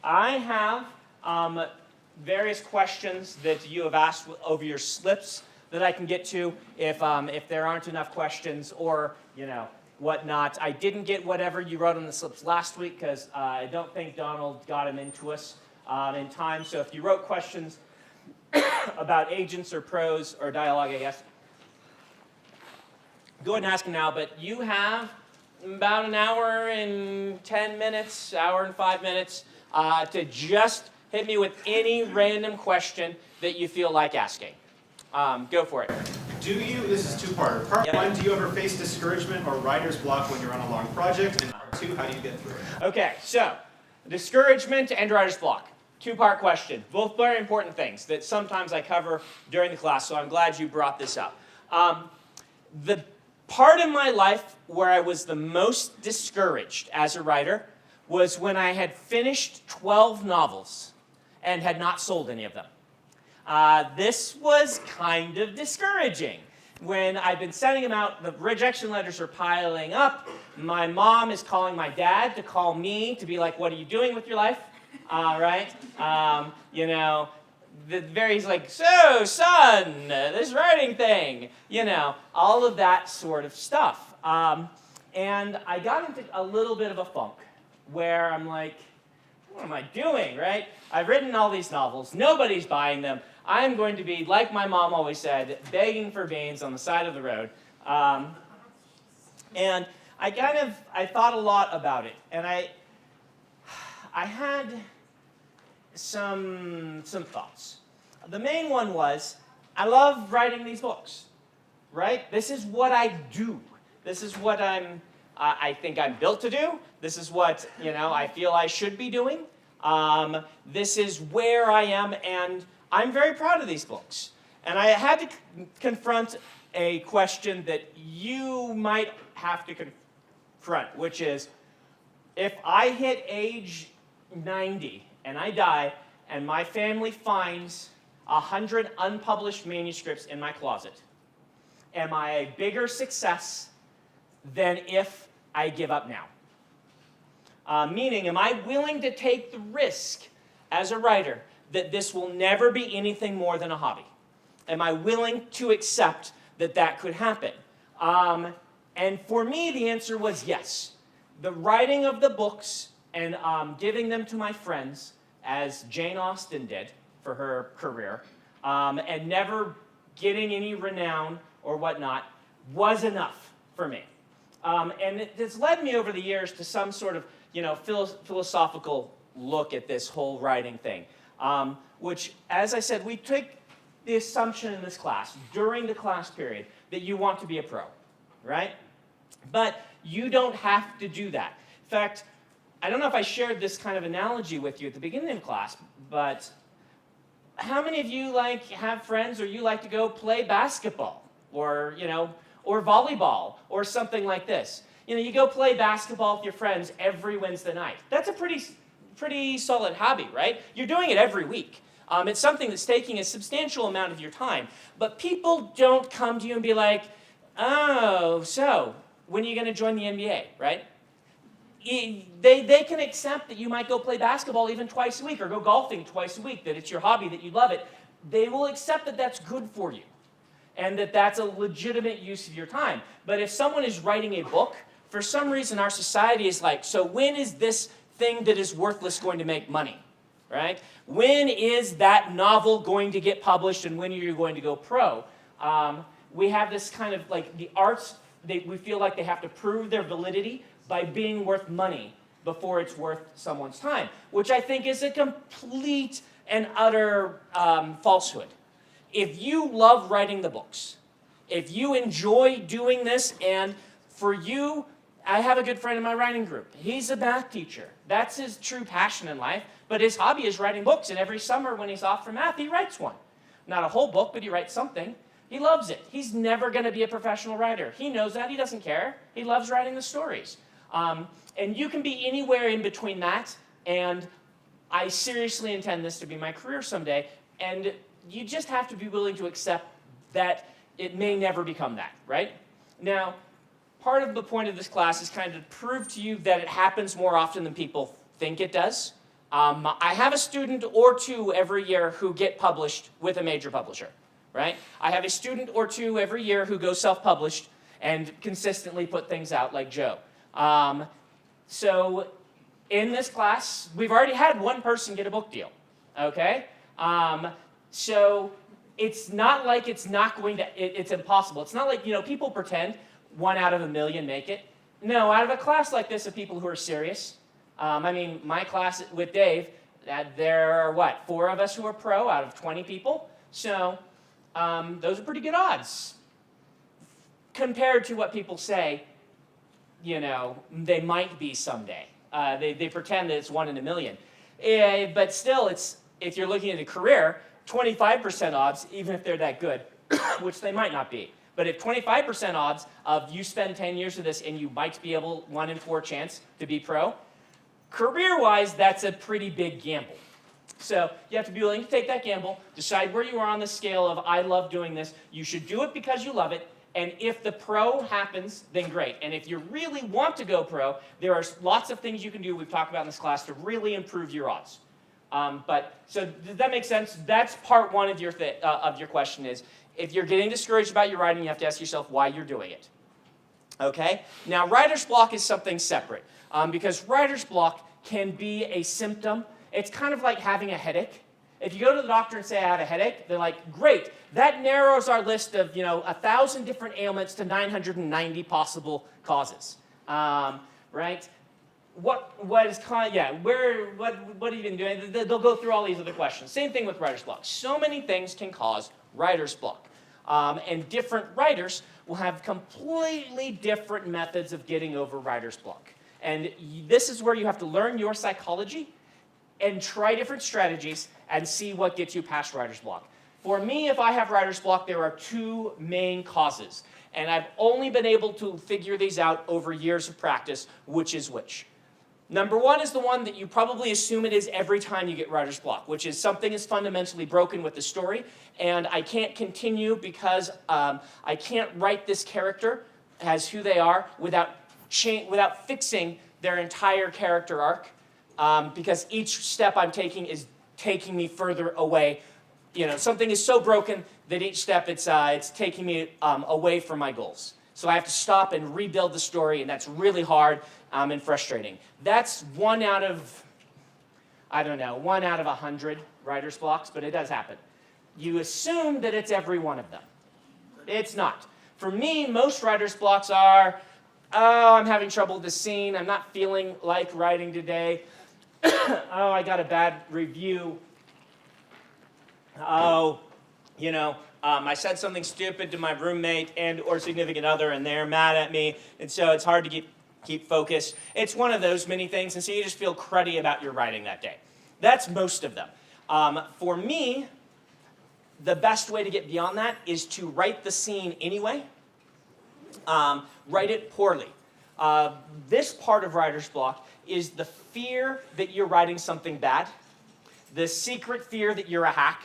I have various questions that you have asked over your slips that I can get to if there aren't enough questions or, whatnot. I didn't get whatever you wrote on the slips last week because I don't think Donald got them into us in time. So if you wrote questions about agents or prose or dialogue, I guess, go ahead and ask them now. But you have about an hour and 10 minutes, hour and 5 minutes to just hit me with any random question that you feel like asking. Go for it. This is two-part. Part one, do you ever face discouragement or writer's block when you're on a long project? And part two, how do you get through it? Okay, so discouragement and writer's block. Two-part question. Both very important things that sometimes I cover during the class, so I'm glad you brought this up. The part in my life where I was the most discouraged as a writer was when I had finished 12 novels and had not sold any of them. This was kind of discouraging. When I've been sending them out, the rejection letters are piling up. My mom is calling my dad to call me to be like, what are you doing with your life? Right? He's like, so, son, this writing thing. All of that sort of stuff. And I got into a little bit of a funk where I'm like, what am I doing, right? I've written all these novels. Nobody's buying them. I'm going to be, like my mom always said, begging for beans on the side of the road. And I thought a lot about it. And I had some thoughts. The main one was, I love writing these books, right? This is what I do. This is what I think I'm built to do. This is what, I feel I should be doing. This is where I am, and I'm very proud of these books. And I had to confront a question that you might have to confront, which is, if I hit age 90 and I die, and my family finds 100 unpublished manuscripts in my closet, am I a bigger success than if I give up now? Meaning, am I willing to take the risk as a writer that this will never be anything more than a hobby? Am I willing to accept that that could happen? And for me, the answer was yes. The writing of the books and giving them to my friends, as Jane Austen did for her career, and never getting any renown or whatnot, was enough for me. And it's led me over the years to some sort of philosophical look at this whole writing thing, which, as I said, we take the assumption in this class, during the class period, that you want to be a pro, right? But you don't have to do that. In fact, I don't know if I shared this kind of analogy with you at the beginning of class, but how many of you have friends or you like to go play basketball or volleyball or something like this? You go play basketball with your friends every Wednesday night. That's a pretty solid hobby, right? You're doing it every week. It's something that's taking a substantial amount of your time. But people don't come to you and be like, oh, so when are you going to join the NBA, right? They can accept that you might go play basketball even twice a week or go golfing twice a week, that it's your hobby, that you love it. They will accept that that's good for you and that that's a legitimate use of your time. But if someone is writing a book, for some reason our society is like, so when is this thing that is worthless going to make money, right? When is that novel going to get published and when are you going to go pro? We have this kind of the arts, we feel like they have to prove their validity by being worth money before it's worth someone's time, which I think is a complete and utter falsehood. If you love writing the books, if you enjoy doing this, and for you, I have a good friend in my writing group. He's a math teacher. That's his true passion in life, but his hobby is writing books, and every summer when he's off for math, he writes one. Not a whole book, but he writes something. He loves it. He's never going to be a professional writer. He knows that. He doesn't care. He loves writing the stories. And you can be anywhere in between that, and I seriously intend this to be my career someday, and you just have to be willing to accept that it may never become that, right? Now, part of the point of this class is kind of to prove to you that it happens more often than people think it does. I have a student or two every year who get published with a major publisher, right? I have a student or two every year who go self-published and consistently put things out like Joe. So in this class, we've already had one person get a book deal, okay? So it's not like it's not going to, it's impossible. It's not like, people pretend 1 out of a million make it. No, out of a class like this of people who are serious, my class with Dave, there are, 4 of us who are pro out of 20 people. So those are pretty good odds compared to what people say, they might be someday. They pretend that it's 1 in a million. But still, if you're looking at a career, 25% odds, even if they're that good, which they might not be. But if 25% odds of you spend 10 years of this and you might be able, 1 in 4 chance to be pro, career-wise, that's a pretty big gamble. So you have to be willing to take that gamble, decide where you are on the scale of I love doing this. You should do it because you love it. And if the pro happens, then great. And if you really want to go pro, there are lots of things you can do we've talked about in this class to really improve your odds. So does that make sense? That's part 1 of your question is, if you're getting discouraged about your writing, you have to ask yourself why you're doing it. Okay? Now, writer's block is something separate. Because writer's block can be a symptom. It's kind of like having a headache. If you go to the doctor and say, I have a headache, they're like, great, that narrows our list of 1,000 different ailments to 990 possible causes. Right? What are you been doing? They'll go through all these other questions. Same thing with writer's block. So many things can cause writer's block. And different writers will have completely different methods of getting over writer's block. And this is where you have to learn your psychology and try different strategies and see what gets you past writer's block. For me, if I have writer's block, there are 2 main causes. And I've only been able to figure these out over years of practice, which is which. Number 1 is the one that you probably assume it is every time you get writer's block, which is something is fundamentally broken with the story, and I can't continue because I can't write this character as who they are without fixing their entire character arc, because each step I'm taking is taking me further away. Something is so broken that each step it's taking me away from my goals. So I have to stop and rebuild the story, and that's really hard and frustrating. That's 1 out of 100 writer's blocks, but it does happen. You assume that it's every one of them. It's not. For me, most writer's blocks are, I'm having trouble with this scene, I'm not feeling like writing today, I got a bad review, I said something stupid to my roommate and or significant other, and they're mad at me, and so it's hard to keep focused. It's one of those many things, and so you just feel cruddy about your writing that day. That's most of them. For me, the best way to get beyond that is to write the scene anyway. Write it poorly. This part of writer's block is the fear that you're writing something bad. The secret fear that you're a hack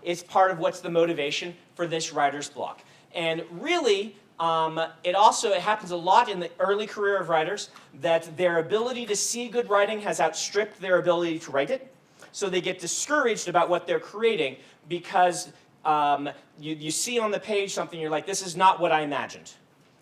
is part of what's the motivation for this writer's block. And really, it happens a lot in the early career of writers that their ability to see good writing has outstripped their ability to write it. So they get discouraged about what they're creating because you see on the page something, you're like, this is not what I imagined.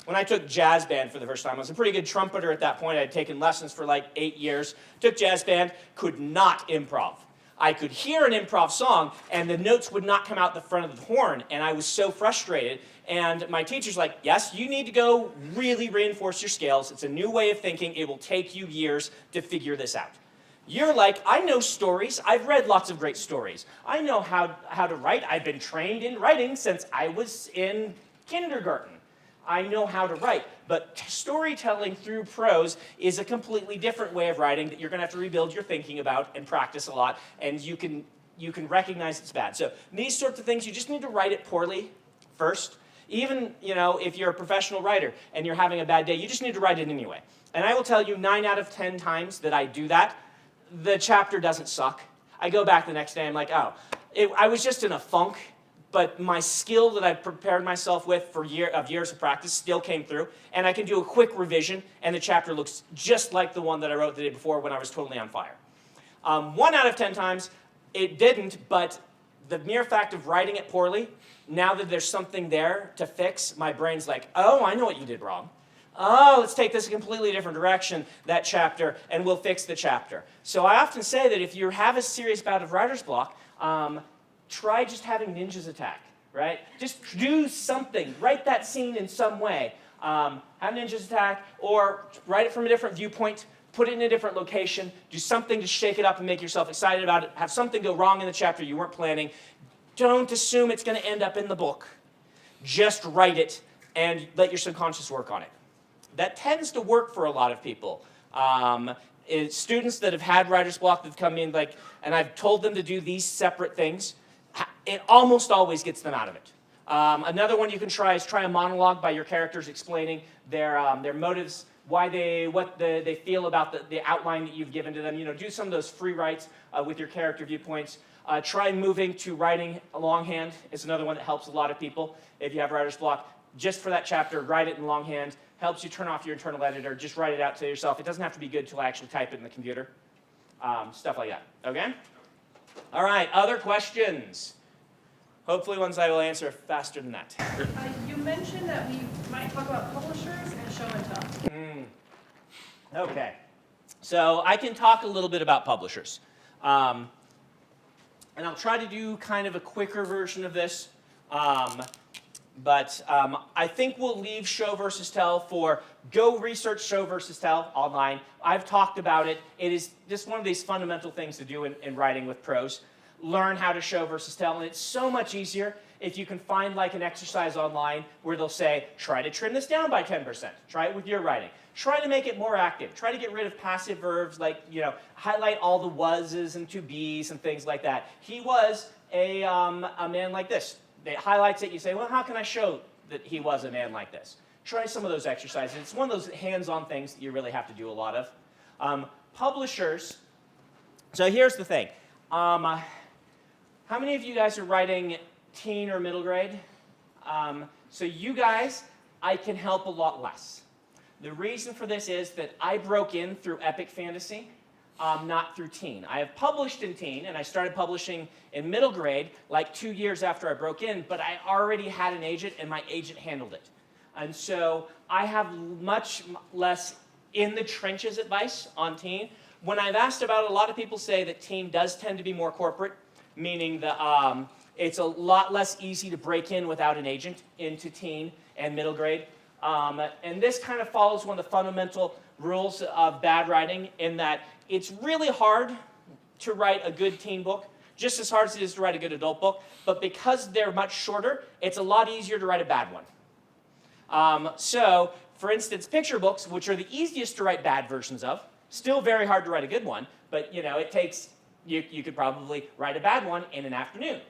When I took jazz band for the first time, I was a pretty good trumpeter at that point. I had taken lessons for like 8 years. Took jazz band, could not improv. I could hear an improv song, and the notes would not come out the front of the horn, and I was so frustrated. And my teacher's like, yes, you need to go really reinforce your scales. It's a new way of thinking. It will take you years to figure this out. You're like, I know stories. I've read lots of great stories. I know how to write. I've been trained in writing since I was in kindergarten. I know how to write. But storytelling through prose is a completely different way of writing that you're going to have to rebuild your thinking about and practice a lot, and you can recognize it's bad. So these sorts of things, you just need to write it poorly first. Even, if you're a professional writer and you're having a bad day, you just need to write it anyway. And I will tell you 9 out of 10 times that I do that, the chapter doesn't suck. I go back the next day, I'm like, I was just in a funk. But my skill that I've prepared myself with for years of practice still came through, and I can do a quick revision, and the chapter looks just like the one that I wrote the day before when I was totally on fire. 1 out of 10 times, it didn't, but the mere fact of writing it poorly, now that there's something there to fix, my brain's like, oh, I know what you did wrong. Oh, let's take this a completely different direction, that chapter, and we'll fix the chapter. So I often say that if you have a serious bout of writer's block, try just having ninjas attack, right? Just do something. Write that scene in some way. Have ninjas attack, or write it from a different viewpoint, put it in a different location, do something to shake it up and make yourself excited about it, have something go wrong in the chapter you weren't planning. Don't assume it's going to end up in the book. Just write it and let your subconscious work on it. That tends to work for a lot of people. Students that have had writer's block that come in, and I've told them to do these separate things, it almost always gets them out of it. Another one you can try is try a monologue by your characters explaining their motives, what they feel about the outline that you've given to them. Do some of those free writes with your character viewpoints. Try moving to writing longhand. It's another one that helps a lot of people. If you have writer's block, just for that chapter, write it in longhand. Helps you turn off your internal editor. Just write it out to yourself. It doesn't have to be good till I actually type it in the computer. Stuff like that. Okay? All right, other questions? Hopefully ones I will answer faster than that. You mentioned that we might talk about publishers and show and tell. Okay. So I can talk a little bit about publishers. And I'll try to do kind of a quicker version of this. But I think we'll leave show versus tell for go research show versus tell online. I've talked about it. It is just one of these fundamental things to do in writing with prose. Learn how to show versus tell. And it's so much easier if you can find an exercise online where they'll say, try to trim this down by 10%. Try it with your writing. Try to make it more active. Try to get rid of passive verbs highlight all the wases and to be's and things like that. He was a man like this. It highlights it. You say, well, how can I show that he was a man like this? Try some of those exercises. It's one of those hands-on things that you really have to do a lot of. Publishers. So here's the thing. How many of you guys are writing teen or middle grade? So you guys, I can help a lot less. The reason for this is that I broke in through epic fantasy. Not through teen. I have published in teen, and I started publishing in middle grade 2 years after I broke in, but I already had an agent, and my agent handled it. And so I have much less in the trenches advice on teen. When I've asked about it, a lot of people say that teen does tend to be more corporate, meaning that it's a lot less easy to break in without an agent into teen and middle grade. And this kind of follows one of the fundamental rules of bad writing in that it's really hard to write a good teen book, just as hard as it is to write a good adult book, but because they're much shorter, it's a lot easier to write a bad one. So, for instance, picture books, which are the easiest to write bad versions of, still very hard to write a good one, but it takes, you could probably write a bad one in an afternoon.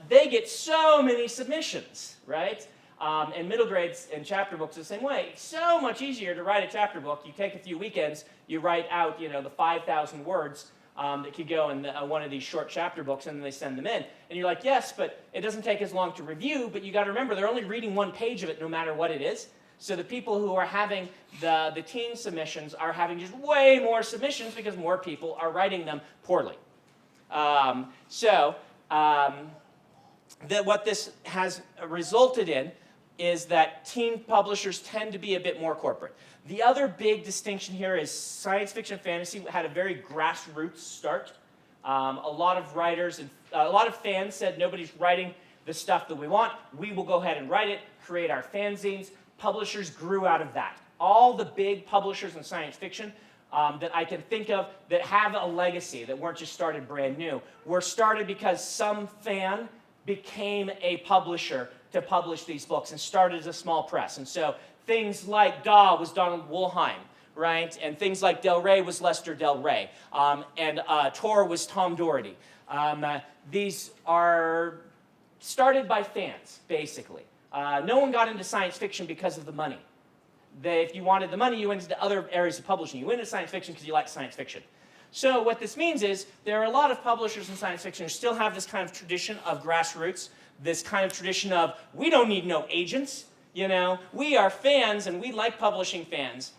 They get so many submissions, right? And middle grades and chapter books the same way. It's so much easier to write a chapter book. You take a few weekends, you write out, the 5,000 words that could go in one of these short chapter books, and then they send them in. And you're like, yes, but it doesn't take as long to review, but you got to remember, they're only reading one page of it no matter what it is. So the people who are having the teen submissions are having just way more submissions because more people are writing them poorly. What this has resulted in is that teen publishers tend to be a bit more corporate. The other big distinction here is science fiction fantasy had a very grassroots start. A lot of writers and a lot of fans said, nobody's writing the stuff that we want. We will go ahead and write it, create our fanzines. Publishers grew out of that. All the big publishers in science fiction that I can think of that have a legacy, that weren't just started brand new, were started because some fan became a publisher to publish these books and started as a small press. And so things like Daw was Donald Wollheim, right? And things like Del Rey was Lester Del Rey. And Tor was Tom Doherty. These are started by fans, basically. No one got into science fiction because of the money. If you wanted the money, you went into other areas of publishing. You went into science fiction because you like science fiction. So what this means is there are a lot of publishers in science fiction who still have this kind of tradition of grassroots, this kind of tradition of, we don't need no agents, we are fans and we like publishing fans.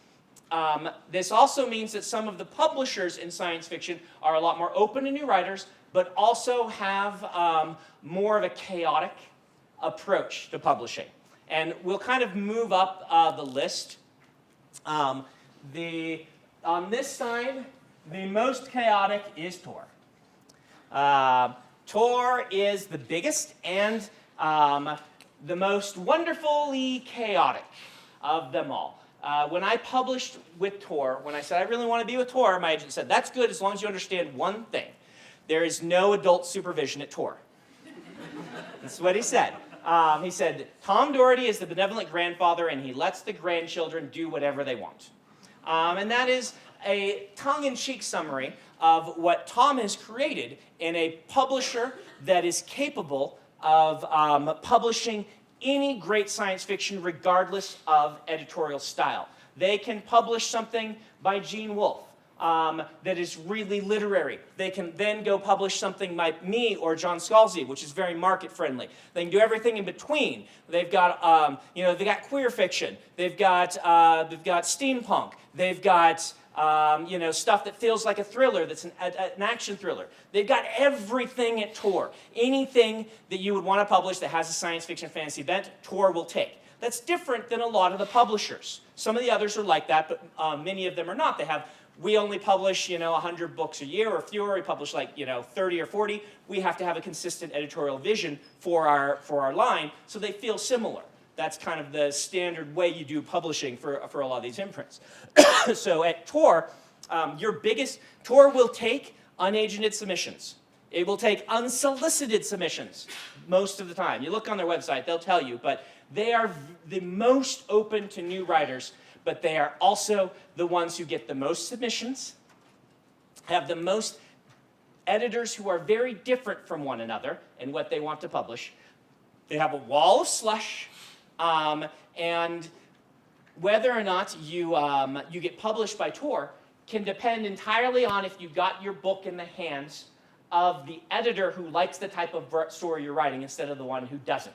this also means that some of the publishers in science fiction are a lot more open to new writers, but also have more of a chaotic approach to publishing. And we'll kind of move up the list. On this side, the most chaotic is Tor. Tor is the biggest and the most wonderfully chaotic of them all. When I published with Tor, when I said I really want to be with Tor, my agent said, that's good as long as you understand one thing. There is no adult supervision at Tor. That's what he said. He said, Tom Doherty is the benevolent grandfather and he lets the grandchildren do whatever they want. And that is a tongue-in-cheek summary of what Tom has created in a publisher that is capable of publishing any great science fiction regardless of editorial style. They can publish something by Gene Wolfe that is really literary. They can then go publish something by me or John Scalzi, which is very market-friendly. They can do everything in between. They've got, they've got queer fiction. They've got steampunk. They've got stuff that feels like a thriller, that's an action thriller. They've got everything at Tor. Anything that you would want to publish that has a science fiction fantasy bent, Tor will take. That's different than a lot of the publishers. Some of the others are like that, but many of them are not. We only publish, 100 books a year or fewer. We publish 30 or 40. We have to have a consistent editorial vision for our line, so they feel similar. That's kind of the standard way you do publishing for a lot of these imprints. So at Tor, Tor will take unagented submissions. It will take unsolicited submissions most of the time. You look on their website, they'll tell you, but they are the most open to new writers, but they are also the ones who get the most submissions, have the most editors who are very different from one another in what they want to publish. They have a wall of slush, and whether or not you get published by Tor can depend entirely on if you got your book in the hands of the editor who likes the type of story you're writing instead of the one who doesn't.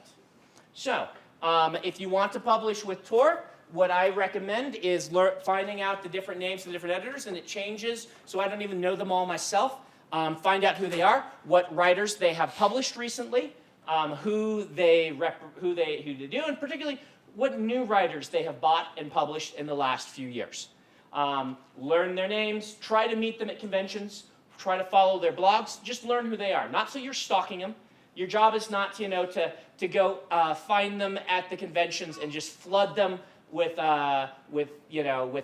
So, if you want to publish with Tor, what I recommend is finding out the different names of the different editors, and it changes, so I don't even know them all myself. Find out who they are, what writers they have published recently, who they do, and particularly what new writers they have bought and published in the last few years. Learn their names, try to meet them at conventions, try to follow their blogs, just learn who they are. Not so you're stalking them. Your job is not, to go find them at the conventions and just flood them with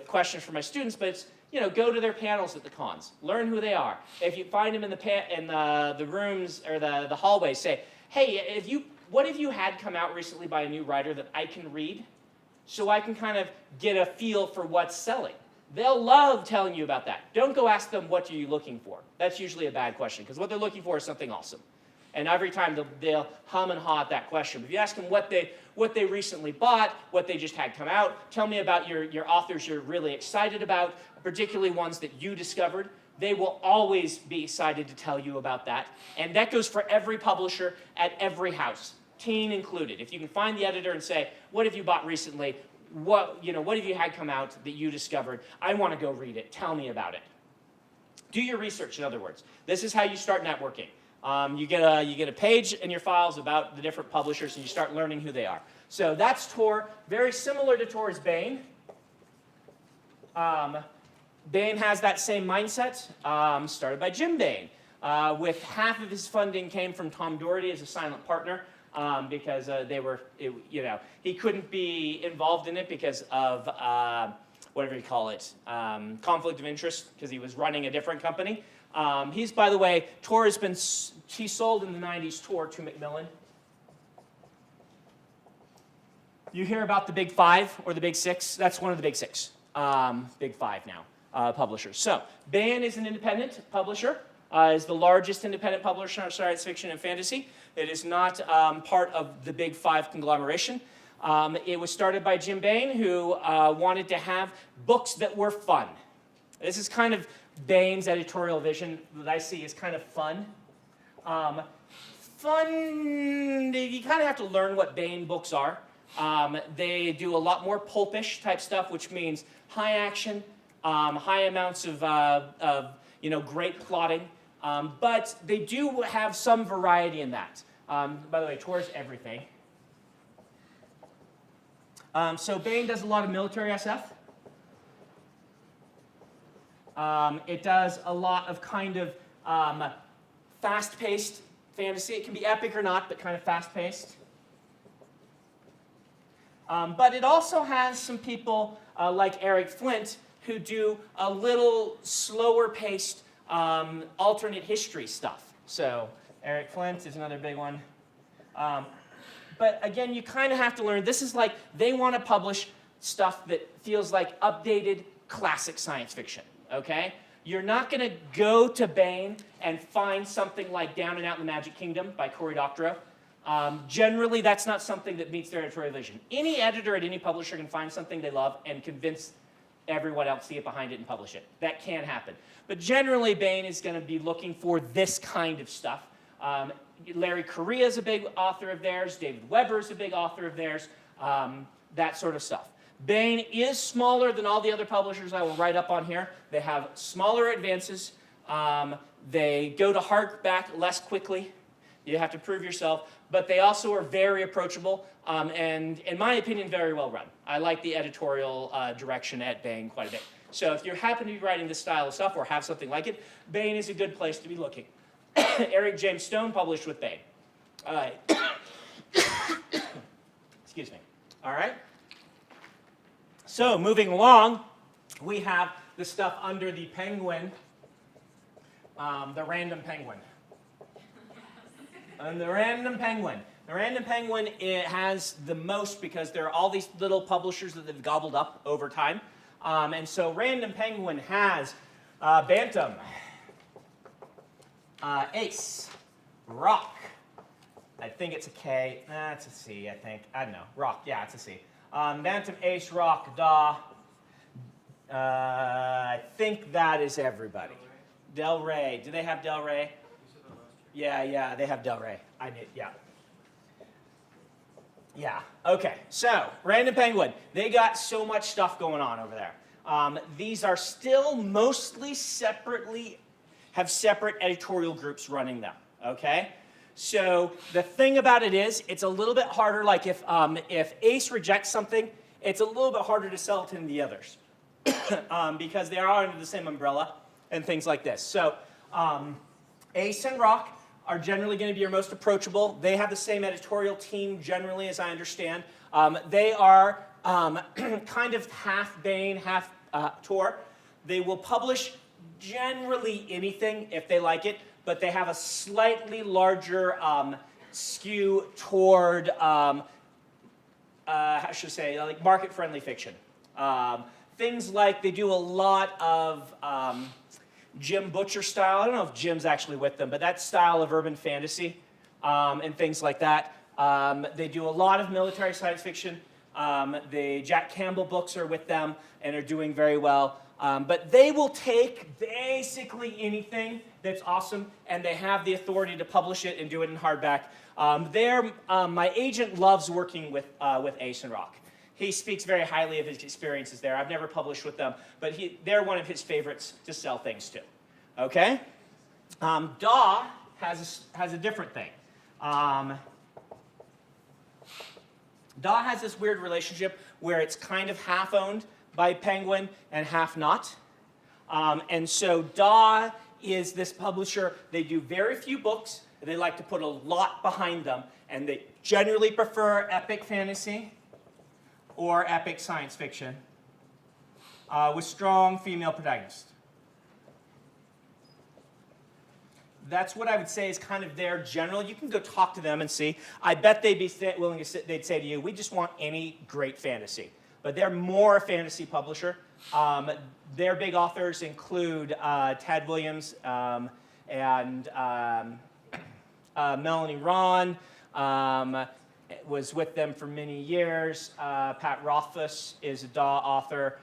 questions from my students, but it's, go to their panels at the cons. Learn who they are. If you find them in the rooms or the hallways, say, hey, what have you had come out recently by a new writer that I can read so I can kind of get a feel for what's selling? They'll love telling you about that. Don't go ask them, what are you looking for? That's usually a bad question, because what they're looking for is something awesome. And every time they'll hum and haw at that question. But if you ask them what they recently bought, what they just had come out, tell me about your authors you're really excited about, particularly ones that you discovered, they will always be excited to tell you about that. And that goes for every publisher at every house, teen included. If you can find the editor and say, what have you bought recently? What have you had come out that you discovered? I want to go read it. Tell me about it. Do your research, in other words. This is how you start networking. You get a page in your files about the different publishers, and you start learning who they are. So that's Tor. Very similar to Tor's Bane. Bane has that same mindset, started by Jim Bane, with half of his funding came from Tom Doherty as a silent partner, because he couldn't be involved in it because of whatever you call it, conflict of interest, because he was running a different company. He's, by the way, Tor he sold in the 90s Tor to Macmillan. You hear about the Big Five or the Big Six? That's one of the Big Six, Big Five now, publishers. So, Bane is an independent publisher, is the largest independent publisher of science fiction and fantasy. It is not part of the Big Five conglomeration. It was started by Jim Bane, who wanted to have books that were fun. This is kind of Bane's editorial vision that I see is kind of fun. You kind of have to learn what Bane books are. They do a lot more pulpish type stuff, which means high action, high amounts of great plotting, but they do have some variety in that. By the way, tours everything. So Bain does a lot of military SF. It does a lot of kind of fast-paced fantasy. It can be epic or not, but kind of fast-paced. But it also has some people like Eric Flint who do a little slower-paced alternate history stuff. So Eric Flint is another big one. But again, you kind of have to learn. This is like they want to publish stuff that feels like updated classic science fiction. Okay? You're not going to go to Bain and find something like Down and Out in the Magic Kingdom by Cory Doctorow. Generally, that's not something that meets their editorial vision. Any editor at any publisher can find something they love and convince everyone else to get behind it and publish it. That can happen. But generally, Bain is going to be looking for this kind of stuff. Larry Correa is a big author of theirs. David Weber is a big author of theirs. That sort of stuff. Bain is smaller than all the other publishers I will write up on here. They have smaller advances. They go to hardback less quickly. You have to prove yourself. But they also are very approachable and, in my opinion, very well run. I like the editorial direction at Bain quite a bit. So if you happen to be writing this style of stuff or have something like it, Bain is a good place to be looking. Eric James Stone published with Bain. Excuse me. All right. So moving along, we have the stuff under the Penguin, the Random Penguin. And the Random Penguin. The Random Penguin, it has the most because there are all these little publishers that they've gobbled up over time. And so Random Penguin has Bantam, Ace, Rock. I think it's a K. It's a C, I think. I don't know. Rock, yeah, it's a C. Bantam, Ace, Rock, Daw. I think that is everybody. Del Rey. Do they have Del Rey? Yeah, they have Del Rey. Yeah, okay. So, Random Penguin. They got so much stuff going on over there. These are still mostly have separate editorial groups running them, okay? So, the thing about it is, it's a little bit harder, like if Ace rejects something, it's a little bit harder to sell it to the others because they are under the same umbrella and things like this. So, Ace and Rock are generally going to be your most approachable. They have the same editorial team generally, as I understand. They are kind of half Bain, half Tor. They will publish generally anything if they like it, but they have a slightly larger skew toward, how should I say, like market-friendly fiction. Things like they do a lot of Jim Butcher style. I don't know if Jim's actually with them, but that style of urban fantasy and things like that. They do a lot of military science fiction. The Jack Campbell books are with them and are doing very well. But they will take basically anything that's awesome, and they have the authority to publish it and do it in hardback. My agent loves working with Ace and Rock. He speaks very highly of his experiences there. I've never published with them, but they're one of his favorites to sell things to. Okay? Daw has a different thing. Daw has this weird relationship where it's kind of half owned by Penguin and half not. And so Daw is this publisher. They do very few books. They like to put a lot behind them, and they generally prefer epic fantasy or epic science fiction with strong female protagonists. That's what I would say is kind of their general. You can go talk to them and see. I bet they'd be willing to they'd say to you, we just want any great fantasy. But they're more a fantasy publisher. Their big authors include Tad Williams and Melanie Ron. Was with them for many years. Pat Rothfuss is a Daw author,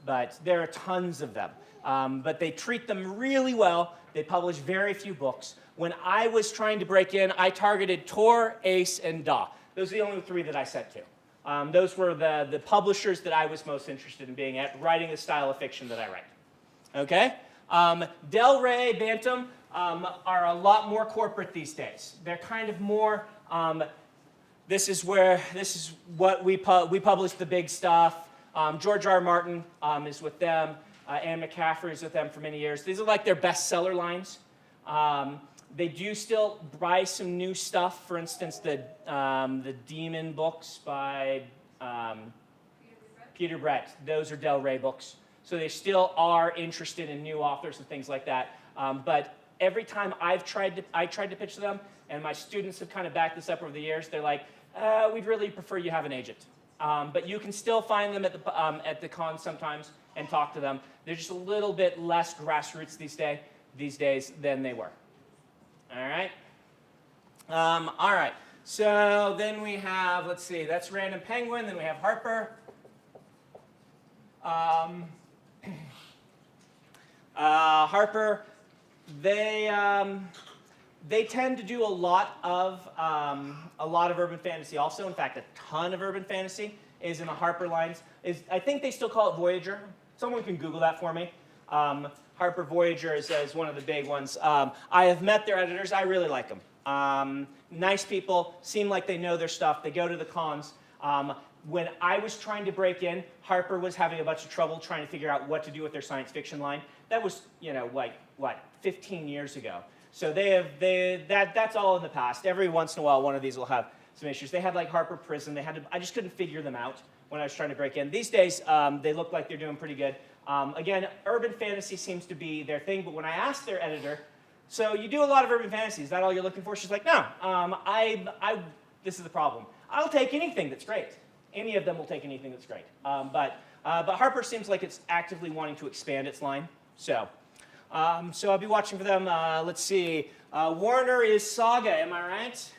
but there are tons of them. But they treat them really well. They publish very few books. When I was trying to break in, I targeted Tor, Ace, and Daw. Those are the only three that I sent to. Those were the publishers that I was most interested in being at, writing the style of fiction that I write. Okay? Del Rey, Bantam are a lot more corporate these days. They're kind of more, this is what we publish the big stuff. George R. R. Martin is with them. Anne McCaffrey is with them for many years. These are like their bestseller lines. They do still buy some new stuff. For instance, the Demon books by Peter Brett. Those are Del Rey books. So they still are interested in new authors and things like that. But every time I tried to pitch to them, and my students have kind of backed this up over the years, they're like, we'd really prefer you have an agent. But you can still find them at the con sometimes and talk to them. They're just a little bit less grassroots these days than they were. All right. All right. So then we have, let's see, that's Random Penguin. Then we have Harper. Harper, they tend to do a lot of urban fantasy. Also, in fact, a ton of urban fantasy is in the Harper lines. I think they still call it Voyager. Someone can Google that for me. Harper Voyager is one of the big ones. I have met their editors. I really like them. Nice people, seem like they know their stuff. They go to the cons. When I was trying to break in, Harper was having a bunch of trouble trying to figure out what to do with their science fiction line. That was, like, 15 years ago. So that's all in the past. Every once in a while, one of these will have some issues. They had like Harper Prison. I just couldn't figure them out when I was trying to break in. These days, they look like they're doing pretty good. Again, urban fantasy seems to be their thing, but when I asked their editor, so you do a lot of urban fantasy, is that all you're looking for? She's like, no, this is the problem. I'll take anything that's great. Any of them will take anything that's great. But Harper seems like it's actively wanting to expand its line. So I'll be watching for them. Let's see. Warner is Saga, am I right?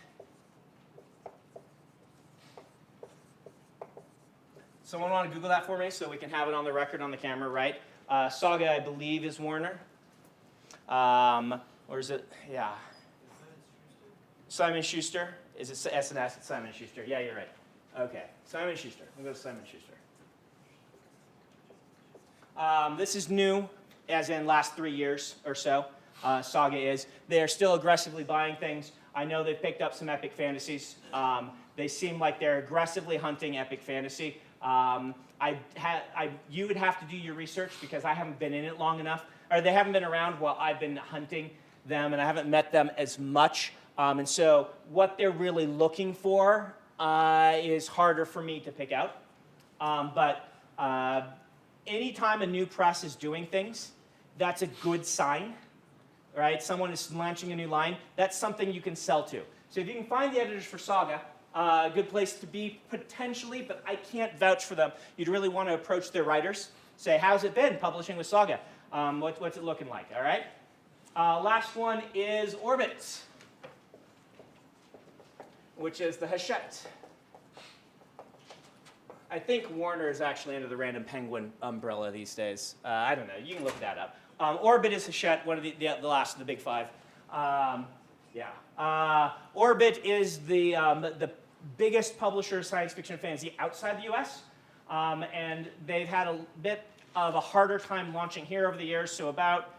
Someone want to Google that for me so we can have it on the record on the camera, right? Saga, I believe, is Warner. Or is it? Yeah. Simon Schuster. Is it S&S? It's Simon Schuster. Yeah, you're right. Okay. Simon Schuster. We'll go to Simon Schuster. This is new, as in last 3 years or so. Saga is. They are still aggressively buying things. I know they've picked up some epic fantasies. They seem like they're aggressively hunting epic fantasy. You would have to do your research because I haven't been in it long enough, or they haven't been around while I've been hunting them, and I haven't met them as much. And so what they're really looking for is harder for me to pick out. But anytime a new press is doing things, that's a good sign, right? Someone is launching a new line. That's something you can sell to. So if you can find the editors for Saga, a good place to be potentially, but I can't vouch for them. You'd really want to approach their writers. Say, how's it been publishing with Saga? What's it looking like, all right? Last one is Orbit, which is the Hachette. I think Warner is actually under the Random Penguin umbrella these days. I don't know. You can look that up. Orbit is Hachette, one of the last of the big five. Orbit is the biggest publisher of science fiction and fantasy outside the U.S. And they've had a bit of a harder time launching here over the years. So about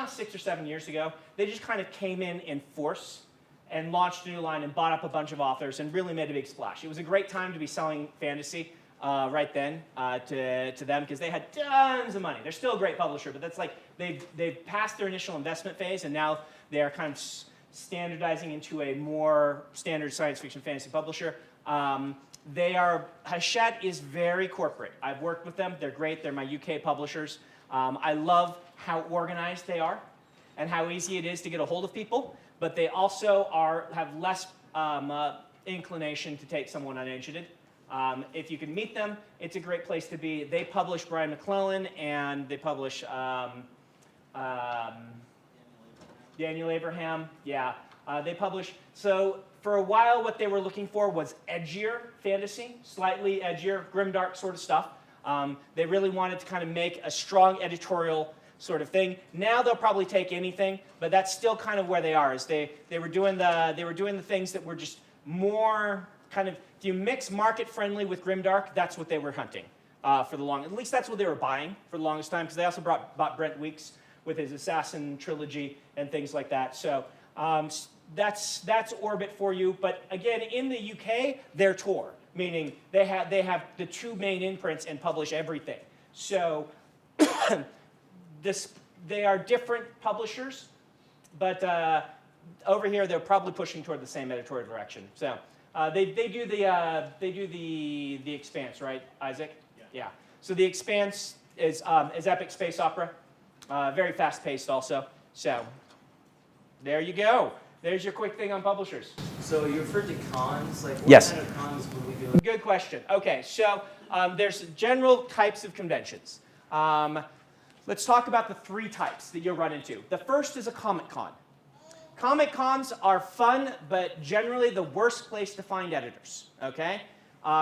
6 or 7 years ago, they just kind of came in force and launched a new line and bought up a bunch of authors and really made a big splash. It was a great time to be selling fantasy right then to them because they had tons of money. They're still a great publisher, but that's like they've passed their initial investment phase and now they are kind of standardizing into a more standard science fiction fantasy publisher. Hachette is very corporate. I've worked with them. They're great. They're my UK publishers. I love how organized they are and how easy it is to get a hold of people, but they also have less inclination to take someone uneducated. If you can meet them, it's a great place to be. They publish Brian McClellan and they publish Daniel Abraham, yeah. They publish, so for a while what they were looking for was edgier fantasy, slightly edgier, grimdark sort of stuff. They really wanted to kind of make a strong editorial sort of thing. Now they'll probably take anything, but that's still kind of where they are. Is they were doing the things that were just more kind of if you mix market friendly with grimdark, that's what they were hunting for the long. At least that's what they were buying for the longest time, because they also bought Brent Weeks with his Assassin trilogy and things like that. So that's Orbit for you. But again, in the UK, they're Tor, meaning they have the two main imprints and publish everything. So they are different publishers, but over here they're probably pushing toward the same editorial direction. So they do the Expanse, right, Isaac? Yeah. So the Expanse is epic space opera, very fast paced also. So there you go. There's your quick thing on publishers. So you referred to cons. Like what Yes. kind of cons would we do? Good question. Okay, so there's general types of conventions. Let's talk about the three types that you'll run into. The first is a Comic Con. Comic Cons are fun, but generally the worst place to find editors, okay?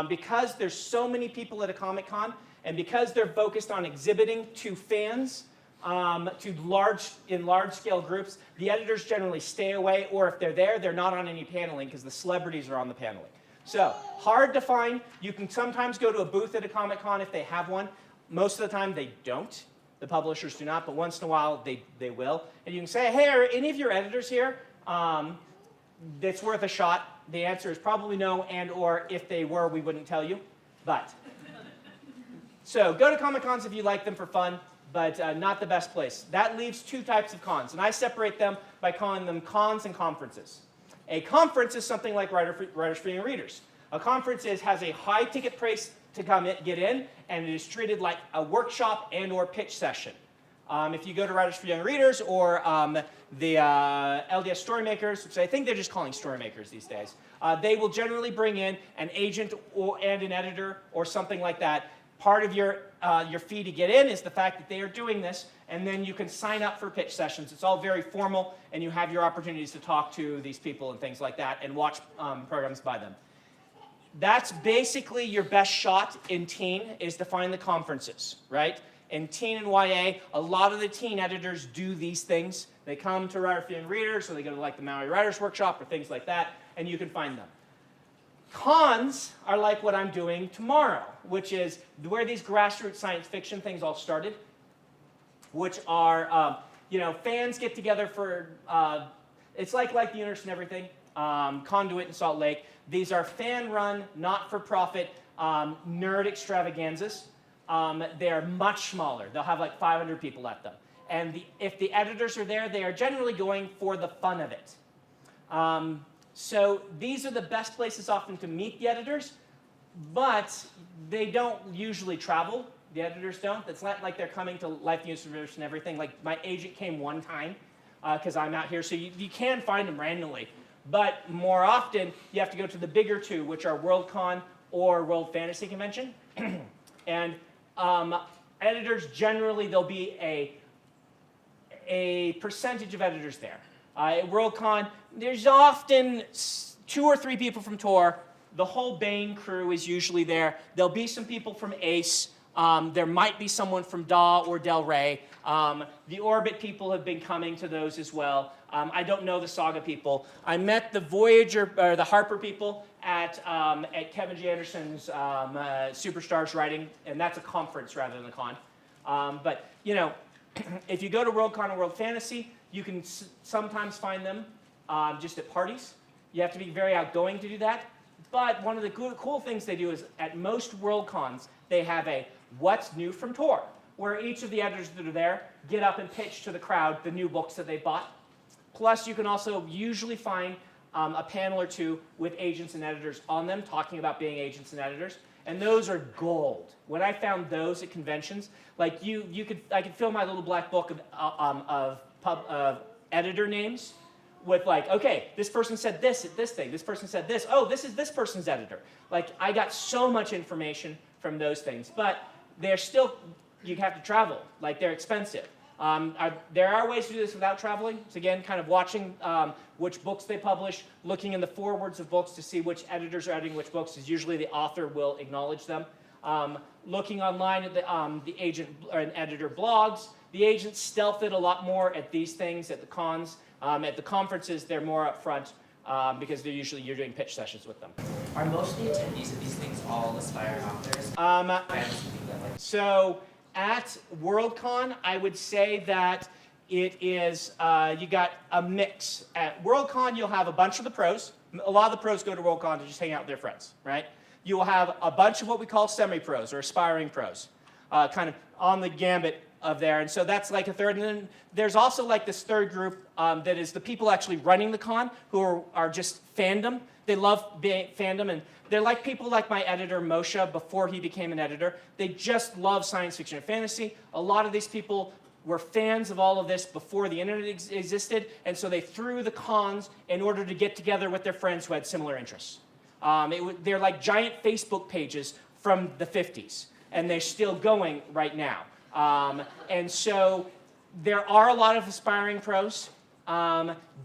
Because there's so many people at a Comic Con, and because they're focused on exhibiting to fans, in large-scale groups, the editors generally stay away, or if they're there, they're not on any paneling because the celebrities are on the paneling. So, hard to find. You can sometimes go to a booth at a Comic Con if they have one. Most of the time they don't. The publishers do not, but once in a while they will. And you can say, hey, are any of your editors here? It's worth a shot. The answer is probably no, and or if they were, we wouldn't tell you. But, so go to Comic Cons if you like them for fun, but not the best place. That leaves two types of cons, and I separate them by calling them cons and conferences. A conference is something like Writers for Young Readers. A conference has a high ticket price to get in, and it is treated like a workshop and or pitch session. If you go to Writers for Young Readers or the LDS Storymakers, which I think they're just calling Storymakers these days, they will generally bring in an agent and an editor or something like that. Part of your fee to get in is the fact that they are doing this, and then you can sign up for pitch sessions. It's all very formal, and you have your opportunities to talk to these people and things like that and watch programs by them. That's basically your best shot in teen, is to find the conferences, right? In teen and YA, a lot of the teen editors do these things. They come to Writers for Young Readers, or they go to like the Maui Writers Workshop or things like that, and you can find them. Cons are like what I'm doing tomorrow, which is where these grassroots science fiction things all started, which are, fans get together for, it's like the Universe and Everything, Conduit in Salt Lake. These are fan-run, not-for-profit nerd extravaganzas. They are much smaller. They'll have like 500 people at them. And if the editors are there, they are generally going for the fun of it. So these are the best places often to meet the editors, but they don't usually travel. The editors don't. It's not like they're coming to Life Universe and Everything. Like my agent came one time because I'm out here, so you can find them randomly. But more often, you have to go to the bigger two, which are Worldcon or World Fantasy Convention. And editors, generally, there'll be a percentage of editors there. At Worldcon, there's often 2 or 3 people from Tor. The whole Bane crew is usually there. There'll be some people from Ace. There might be someone from DAW or Del Rey. The Orbit people have been coming to those as well. I don't know the Saga people. I met the Voyager, or the Harper people at Kevin G. Anderson's Superstars writing, and that's a conference rather than a con. But, if you go to Worldcon or World Fantasy, you can sometimes find them just at parties. You have to be very outgoing to do that. But one of the cool things they do is at most Worldcons, they have a What's New from Tor, where each of the editors that are there get up and pitch to the crowd the new books that they bought. Plus, you can also usually find a panel or two with agents and editors on them talking about being agents and editors. And those are gold. When I found those at conventions, like I could fill my little black book of editor names with like, okay, this person said this at this thing, this person said this, oh, this is this person's editor. Like, I got so much information from those things, but they're still, you have to travel, like they're expensive. There are ways to do this without traveling. So again, kind of watching which books they publish, looking in the forewords of books to see which editors are editing which books, because usually the author will acknowledge them. Looking online at the agent and editor blogs. The agents stealth it a lot more at these things, at the cons. At the conferences, they're more upfront because you're doing pitch sessions with them. Are most of the attendees of these things all aspiring authors? So at Worldcon, I would say that it is, you got a mix. At Worldcon, you'll have a bunch of the pros. A lot of the pros go to Worldcon to just hang out with their friends, right? You will have a bunch of what we call semi-pros or aspiring pros, kind of on the gambit of there. And so that's like a third. And then there's also like this third group that is the people actually running the con who are just fandom. They love being fandom, and they're like people like my editor, Moshe, before he became an editor. They just love science fiction and fantasy. A lot of these people were fans of all of this before the internet existed, and so they threw the cons in order to get together with their friends who had similar interests. They're like giant Facebook pages from the 50s, and they're still going right now. And so there are a lot of aspiring pros.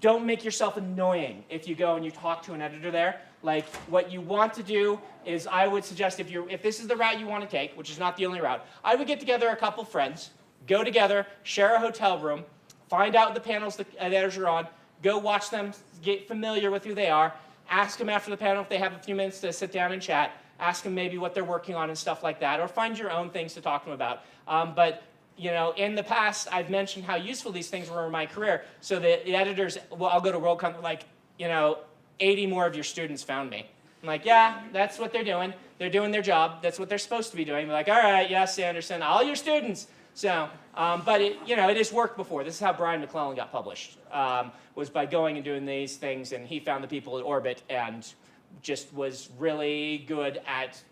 Don't make yourself annoying if you go and you talk to an editor there. Like, what you want to do is, I would suggest if this is the route you want to take, which is not the only route, I would get together a couple friends, go together, share a hotel room, find out the panels the editors are on, go watch them, get familiar with who they are, ask them after the panel if they have a few minutes to sit down and chat, ask them maybe what they're working on and stuff like that, or find your own things to talk to them about. But you know, in the past, I've mentioned how useful these things were in my career. So the editors, well, I'll go to Worldcon, like, 80 more of your students found me. I'm like, yeah, that's what they're doing. They're doing their job. That's what they're supposed to be doing. They're like, all right, yes, Sanderson, all your students. So, but it has worked before. This is how Brian McClellan got published, was by going and doing these things, and he found the people at Orbit and just was really good at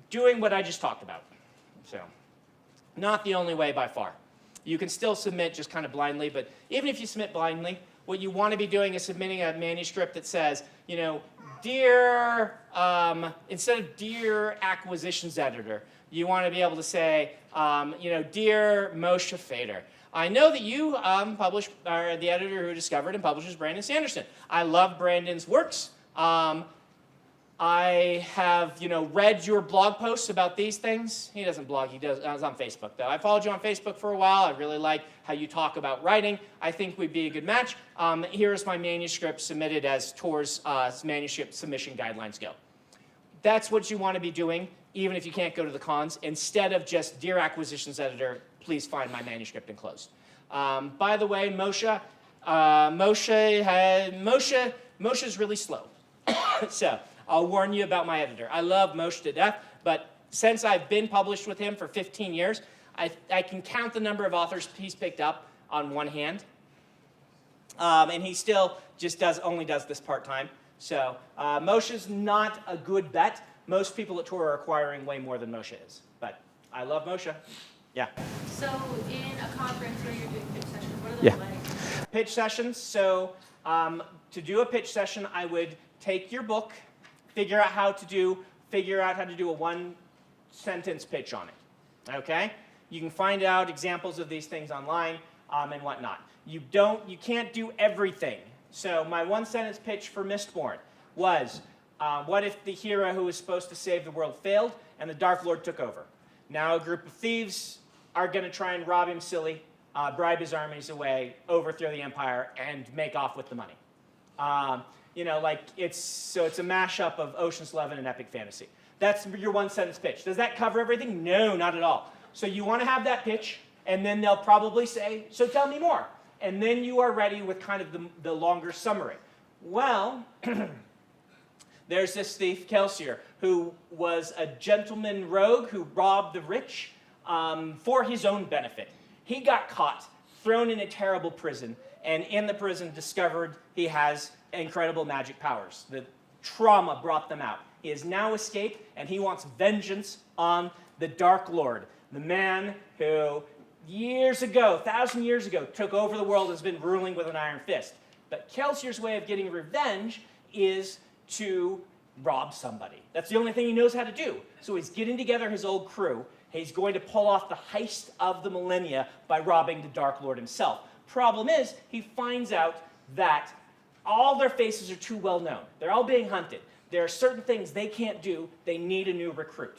doing what I just talked about. So. Not the only way by far. You can still submit just kind of blindly, but even if you submit blindly, what you want to be doing is submitting a manuscript that says, dear, instead of dear acquisitions editor, you want to be able to say, dear Moshe Fader, I know that you are the editor who discovered and publishes Brandon Sanderson. I love Brandon's works. I have, read your blog posts about these things. He doesn't blog, he does. I was on Facebook, though. I followed you on Facebook for a while. I really like how you talk about writing. I think we'd be a good match. Here's my manuscript submitted as towards manuscript submission guidelines go. That's what you want to be doing, even if you can't go to the cons, instead of just, dear acquisitions editor, please find my manuscript enclosed. By the way, Moshe's really slow. So I'll warn you about my editor. I love Moshe to death, but since I've been published with him for 15 years, I can count the number of authors he's picked up on one hand. And he still just only does this part-time. So Moshe's not a good bet. Most people at Tor are acquiring way more than Moshe is. But I love Moshe. Yeah. So in a conference where you're doing pitch sessions, what are those Yeah. like? Pitch sessions. So to do a pitch session, I would take your book, figure out how to do a one-sentence pitch on it. Okay? You can find out examples of these things online and whatnot. You can't do everything. So my one-sentence pitch for Mistborn was, what if the hero who was supposed to save the world failed and the Dark Lord took over? Now a group of thieves are going to try and rob him silly, bribe his armies away, overthrow the empire, and make off with the money. It's a mashup of Ocean's 11 and epic fantasy. That's your one-sentence pitch. Does that cover everything? No, not at all. So you want to have that pitch, and then they'll probably say, so tell me more. And then you are ready with kind of the longer summary. Well, there's this thief, Kelsier, who was a gentleman rogue who robbed the rich for his own benefit. He got caught, thrown in a terrible prison, and in the prison discovered he has incredible magic powers. The trauma brought them out. He has now escaped, and he wants vengeance on the Dark Lord, the man who years ago, 1,000 years ago, took over the world and has been ruling with an iron fist. But Kelsier's way of getting revenge is to rob somebody. That's the only thing he knows how to do. So he's getting together his old crew. He's going to pull off the heist of the millennia by robbing the Dark Lord himself. Problem is, he finds out that all their faces are too well known. They're all being hunted. There are certain things they can't do. They need a new recruit.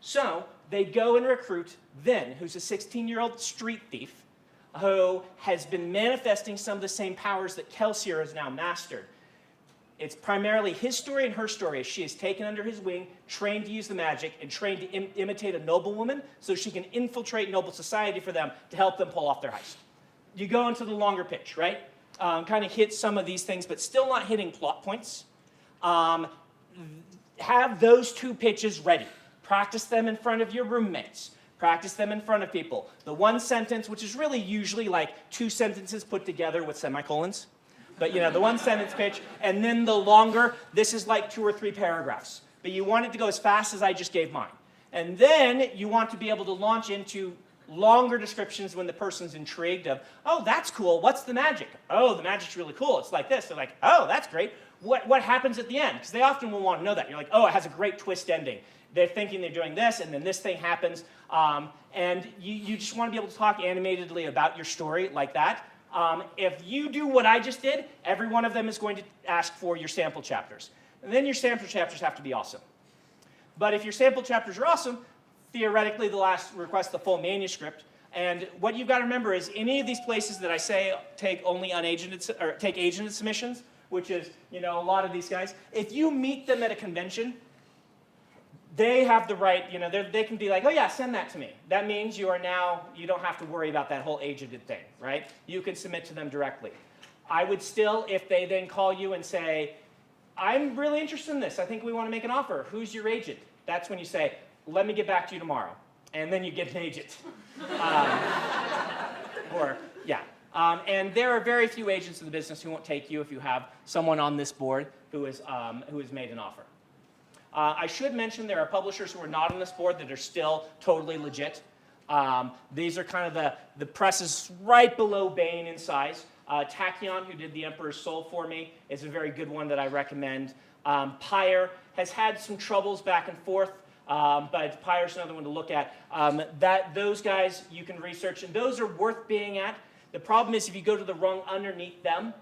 So they go and recruit Vin, who's a 16-year-old street thief who has been manifesting some of the same powers that Kelsier has now mastered. It's primarily his story and her story as she is taken under his wing, trained to use the magic, and trained to imitate a noblewoman so she can infiltrate noble society for them to help them pull off their heist. You go into the longer pitch, right? Kind of hit some of these things, but still not hitting plot points. Have those 2 pitches ready. Practice them in front of your roommates. Practice them in front of people. The 1 sentence, which is really usually like 2 sentences put together with semicolons. But the 1 sentence pitch, and then the longer, this is like 2 or 3 paragraphs. But you want it to go as fast as I just gave mine. And then you want to be able to launch into longer descriptions when the person's intrigued of, oh, that's cool, what's the magic? Oh, the magic's really cool, it's like this. They're like, oh, that's great. What happens at the end? Because they often will want to know that. You're like, oh, it has a great twist ending. They're thinking they're doing this, and then this thing happens. And you just want to be able to talk animatedly about your story like that. If you do what I just did, every one of them is going to ask for your sample chapters. And then your sample chapters have to be awesome. But if your sample chapters are awesome, theoretically they'll request the full manuscript. And what you've got to remember is any of these places that I say take only unagented, or take agented submissions, which is a lot of these guys, if you meet them at a convention, they have the right, they can be like, oh yeah, send that to me. That means you don't have to worry about that whole agented thing, right? You can submit to them directly. I would still, if they then call you and say, I'm really interested in this, I think we want to make an offer, who's your agent? That's when you say, let me get back to you tomorrow. And then you get an agent. And there are very few agents in the business who won't take you if you have someone on this board who has made an offer. I should mention there are publishers who are not on this board that are still totally legit. These are kind of the presses right below Bain in size. Tachyon, who did The Emperor's Soul for me, is a very good one that I recommend. Pyre has had some troubles back and forth, but Pyre's another one to look at. Those guys you can research, and those are worth being at. The problem is if you go to the rung underneath them,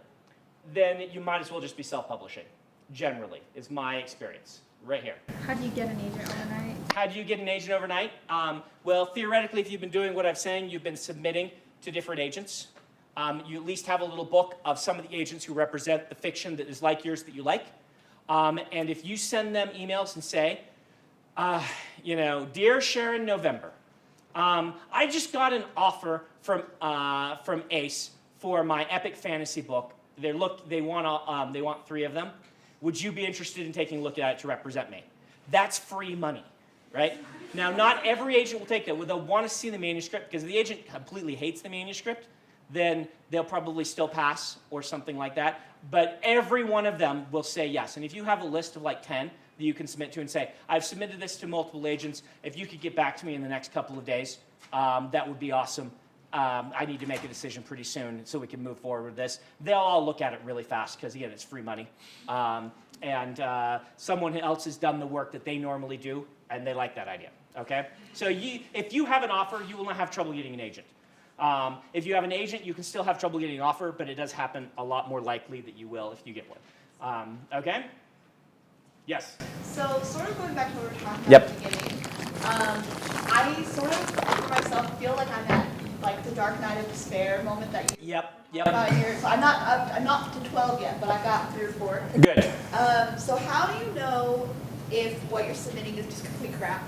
then you might as well just be self-publishing, generally, is my experience. Right here. How do you get an agent overnight? How do you get an agent overnight? Well, theoretically, if you've been doing what I'm saying, you've been submitting to different agents. You at least have a little book of some of the agents who represent the fiction that is like yours that you like. And if you send them emails and say, dear Sharon November, I just got an offer from Ace for my epic fantasy book. They want 3 of them. Would you be interested in taking a look at it to represent me? That's free money, right? Now, not every agent will take that. They'll want to see the manuscript, because if the agent completely hates the manuscript, then they'll probably still pass or something like that. But every one of them will say yes. And if you have a list of like 10 that you can submit to and say, I've submitted this to multiple agents, if you could get back to me in the next couple of days, that would be awesome. I need to make a decision pretty soon so we can move forward with this. They'll all look at it really fast because, again, it's free money. And someone else has done the work that they normally do, and they like that idea, okay? So if you have an offer, you will not have trouble getting an agent. If you have an agent, you can still have trouble getting an offer, but it does happen a lot more likely that you will if you get one. Okay? Yes? So sort of going back to what we were talking about Yep. at the beginning, I sort of, for myself, feel like I'm at like the dark night of despair moment that you Yep. about here. So I'm not to 12 yet, but I've got 3 or 4. Good. So how do you know if what you're submitting is just complete crap?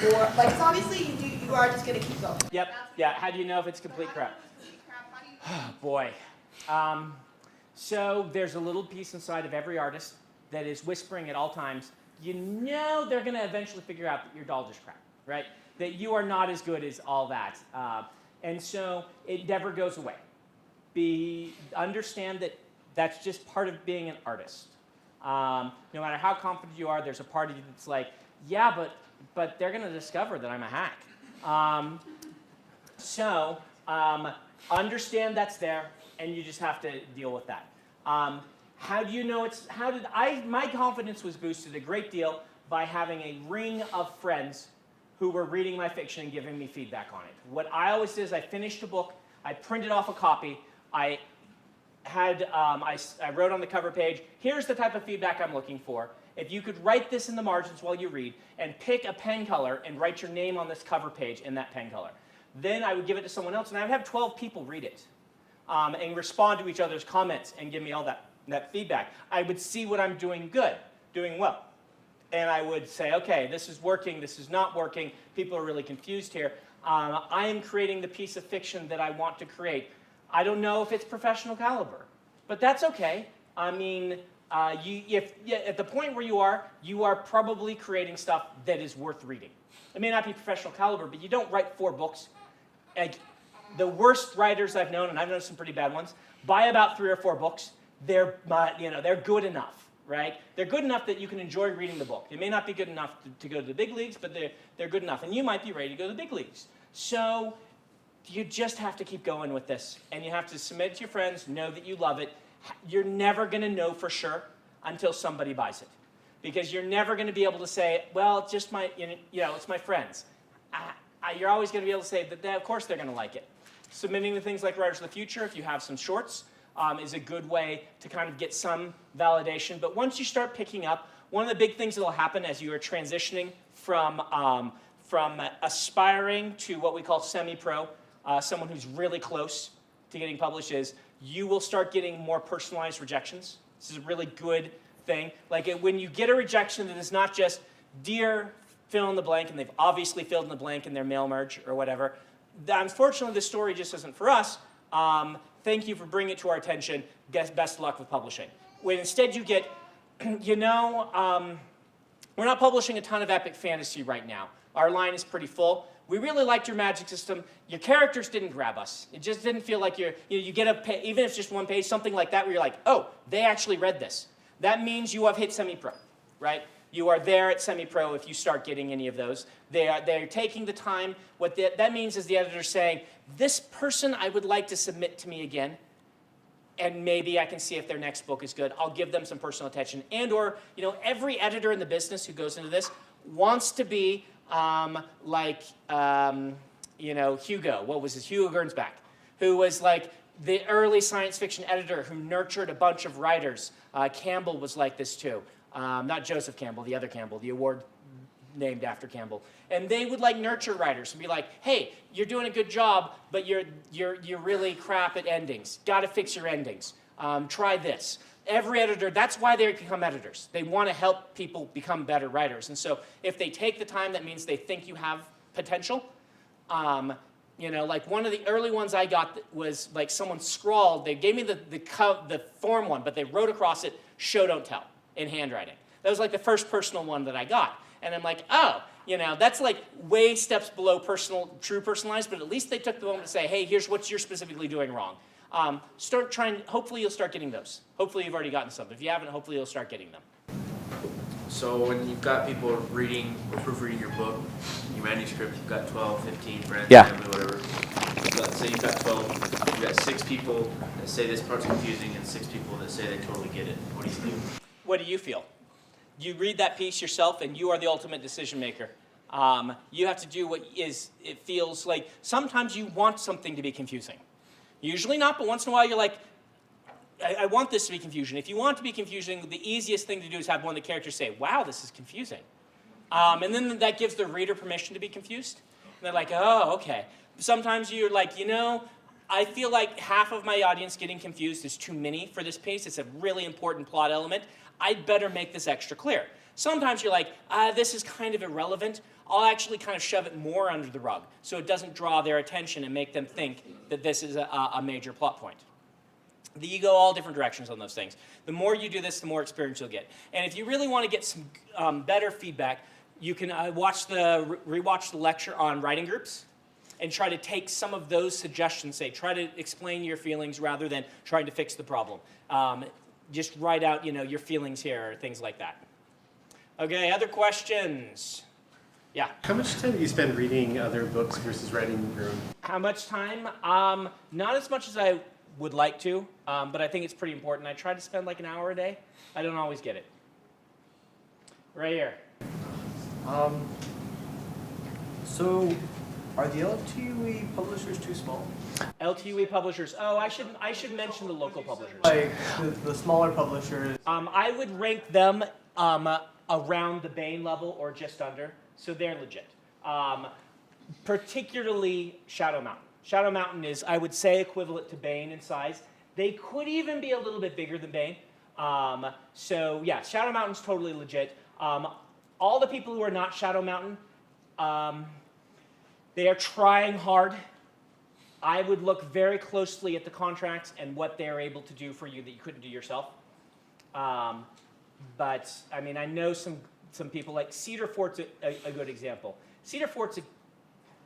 Or, like, it's obviously you are just going to keep going. Yep. Yeah. How do you know if it's complete crap? Boy. So there's a little piece inside of every artist that is whispering at all times, they're going to eventually figure out that your doll just crap, right? That you are not as good as all that. And so it never goes away. Understand that that's just part of being an artist. No matter how confident you are, there's a part of you that's like, yeah, but they're going to discover that I'm a hack. So understand that's there, and you just have to deal with that. How do you know my confidence was boosted a great deal by having a ring of friends who were reading my fiction and giving me feedback on it. What I always did is I finished a book, I printed off a copy, I wrote on the cover page, here's the type of feedback I'm looking for. If you could write this in the margins while you read, and pick a pen color and write your name on this cover page in that pen color. Then I would give it to someone else, and I would have 12 people read it and respond to each other's comments and give me all that that feedback. I would see what I'm doing good, doing well. And I would say, okay, this is working, this is not working, people are really confused here. I am creating the piece of fiction that I want to create. I don't know if it's professional caliber, but that's okay. I mean, at the point where you are probably creating stuff that is worth reading. It may not be professional caliber, but you don't write 4 books. Like, the worst writers I've known, and I've known some pretty bad ones, buy about 3 or 4 books. They're good enough, right? They're good enough that you can enjoy reading the book. They may not be good enough to go to the big leagues, but they're good enough, and you might be ready to go to the big leagues. So you just have to keep going with this, and you have to submit it to your friends, know that you love it. You're never going to know for sure until somebody buys it, because you're never going to be able to say, well, it's just it's my friends. You're always going to be able to say that, of course, they're going to like it. Submitting to things like Writers of the Future, if you have some shorts, is a good way to kind of get some validation. But once you start picking up, one of the big things that will happen as you are transitioning from aspiring to what we call semi-pro, someone who's really close to getting published, is you will start getting more personalized rejections. This is a really good thing. Like when you get a rejection that is not just, dear fill in the blank, and they've obviously filled in the blank in their mail merge or whatever. Unfortunately, this story just isn't for us. Thank you for bringing it to our attention. Best of luck with publishing. When instead you get, we're not publishing a ton of epic fantasy right now. Our line is pretty full. We really liked your magic system. Your characters didn't grab us. It just didn't feel like you get even if it's just 1 page, something like that, where you're like, oh, they actually read this. That means you have hit semi-pro, right? You are there at semi-pro if you start getting any of those. They're taking the time. What that means is the editor's saying, this person I would like to submit to me again, and maybe I can see if their next book is good. I'll give them some personal attention. And or, every editor in the business who goes into this wants to be Hugo. What was his? Hugo Gernsback, who was like the early science fiction editor who nurtured a bunch of writers. Campbell was like this too. Not Joseph Campbell, the other Campbell, the award named after Campbell. And they would nurture writers and be like, hey, you're doing a good job, but you're really crap at endings. Got to fix your endings. Try this. Every editor, that's why they become editors. They want to help people become better writers. And so if they take the time, that means they think you have potential. One of the early ones I got was someone scrawled. They gave me the form one, but they wrote across it, show, don't tell, in handwriting. That was the first personal one that I got. And I'm like, oh, that's way steps below true personalized, but at least they took the moment to say, hey, here's what you're specifically doing wrong. Start trying, hopefully you'll start getting those. Hopefully you've already gotten some. If you haven't, hopefully you'll start getting them. So when you've got people reading or proofreading your book, your manuscript, you've got 12, 15 friends, family, whatever. Say you've got 12, you've got 6 people that say this part's confusing and 6 people that say they totally get it. What do you do? What do you feel? You read that piece yourself and you are the ultimate decision maker. You have to do what it feels like. Sometimes you want something to be confusing. Usually not, but once in a while you're like, I want this to be confusion. If you want it to be confusing, the easiest thing to do is have one of the characters say, wow, this is confusing. And then that gives the reader permission to be confused. And they're like, oh, okay. Sometimes you're like, I feel like half of my audience getting confused is too many for this piece. It's a really important plot element. I'd better make this extra clear. Sometimes you're like, this is kind of irrelevant. I'll actually kind of shove it more under the rug so it doesn't draw their attention and make them think that this is a major plot point. You go all different directions on those things. The more you do this, the more experience you'll get. And if you really want to get some better feedback, you can rewatch the lecture on writing groups and try to take some of those suggestions, try to explain your feelings rather than trying to fix the problem. Just write out, your feelings here or things like that. Okay, other questions? Yeah. How much time do you spend reading other books versus writing your own? How much time? Not as much as I would like to, but I think it's pretty important. I try to spend an hour a day. I don't always get it. Right here. So, are the LTUE publishers too small? LTUE publishers. Oh, I should mention the local publishers. The smaller publishers. I would rank them around the Bain level or just under, so they're legit. Particularly Shadow Mountain. Shadow Mountain is, I would say, equivalent to Bain in size. They could even be a little bit bigger than Bain, So yeah, Shadow Mountain's totally legit. All the people who are not Shadow Mountain, they are trying hard. I would look very closely at the contracts and what they're able to do for you that you couldn't do yourself. But I mean, I know some people like Cedar Fort's a good example. Cedar Fort's a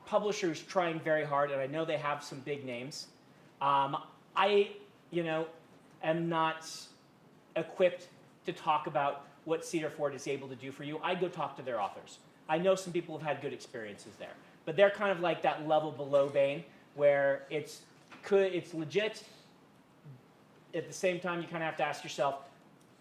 publisher who's trying very hard, and I know they have some big names. I, am not equipped to talk about what Cedar Fort is able to do for you. I go talk to their authors. I know some people have had good experiences there, but they're kind of like that level below Bain, where it's legit. At the same time, you kind of have to ask yourself,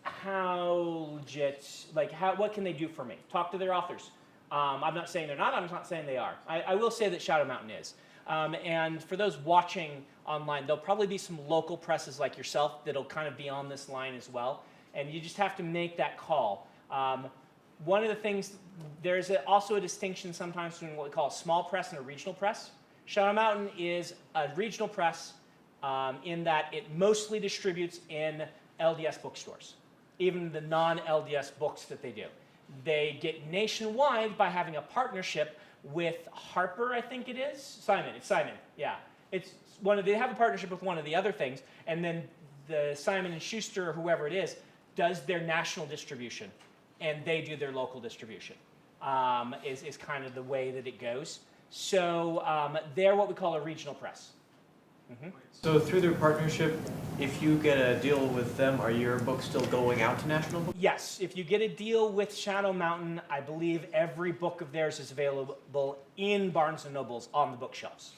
how legit, what can they do for me? Talk to their authors. I'm not saying they're not, I'm not saying they are. I will say that Shadow Mountain is. And for those watching online, there'll probably be some local presses like yourself that'll kind of be on this line as well. And you just have to make that call. One of the things, there's also a distinction sometimes between what we call a small press and a regional press. Shadow Mountain is a regional press in that it mostly distributes in LDS bookstores, even the non-LDS books that they do. They get nationwide by having a partnership with Harper, I think it is. Simon, it's Simon, yeah. They have a partnership with one of the other things, and then the Simon & Schuster, or whoever it is, does their national distribution, and they do their local distribution, is kind of the way that it goes. So they're what we call a regional press. Mm-hmm. So through their partnership, if you get a deal with them, are your books still going out to national books? Yes, if you get a deal with Shadow Mountain, I believe every book of theirs is available in Barnes & Nobles on the bookshelves.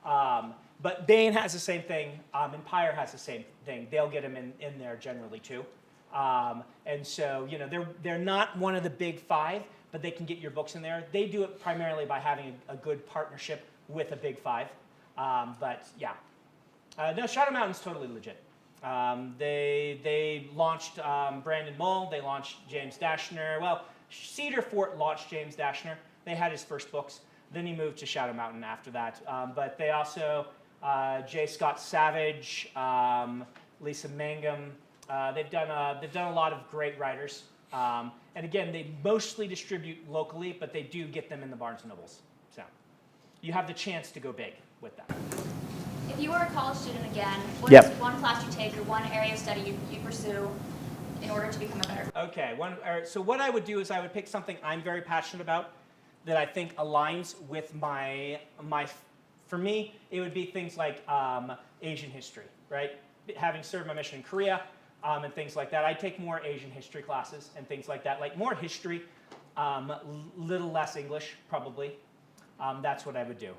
But Bain has the same thing, Empire has the same thing. They'll get them in there generally too. And so, they're not one of the big five, but they can get your books in there. They do it primarily by having a good partnership with a big five. But yeah. No, Shadow Mountain's totally legit. They launched Brandon Mull. They launched James Dashner. Well, Cedar Fort launched James Dashner. They had his first books. Then he moved to Shadow Mountain after that. But they also, J. Scott Savage, Lisa Mangum. They've done a lot of great writers. And again, they mostly distribute locally, but they do get them in the Barnes & Nobles. So you have the chance to go big with that. If you were a college student again, what Yep. is one class you take or one area of study you pursue in order to become a better? Okay, so what I would do is I would pick something I'm very passionate about that I think aligns with for me, it would be things like Asian history, right? Having served my mission in Korea and things like that, I take more Asian history classes and things like that, like more history, little less English, probably. That's what I would do.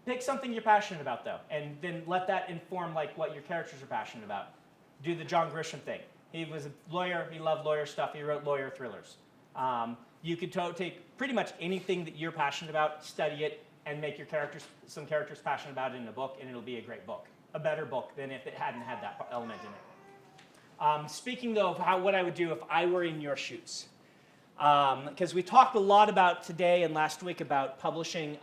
Pick something you're passionate about, though, and then let that inform what your characters are passionate about. Do the John Grisham thing. He was a lawyer. He loved lawyer stuff. He wrote lawyer thrillers. You could take pretty much anything that you're passionate about, study it, and make some characters passionate about it in a book, and it'll be a great book. A better book than if it hadn't had that element in it. Speaking, though, of what I would do if I were in your shoes. Because we talked a lot about today and last week about publishing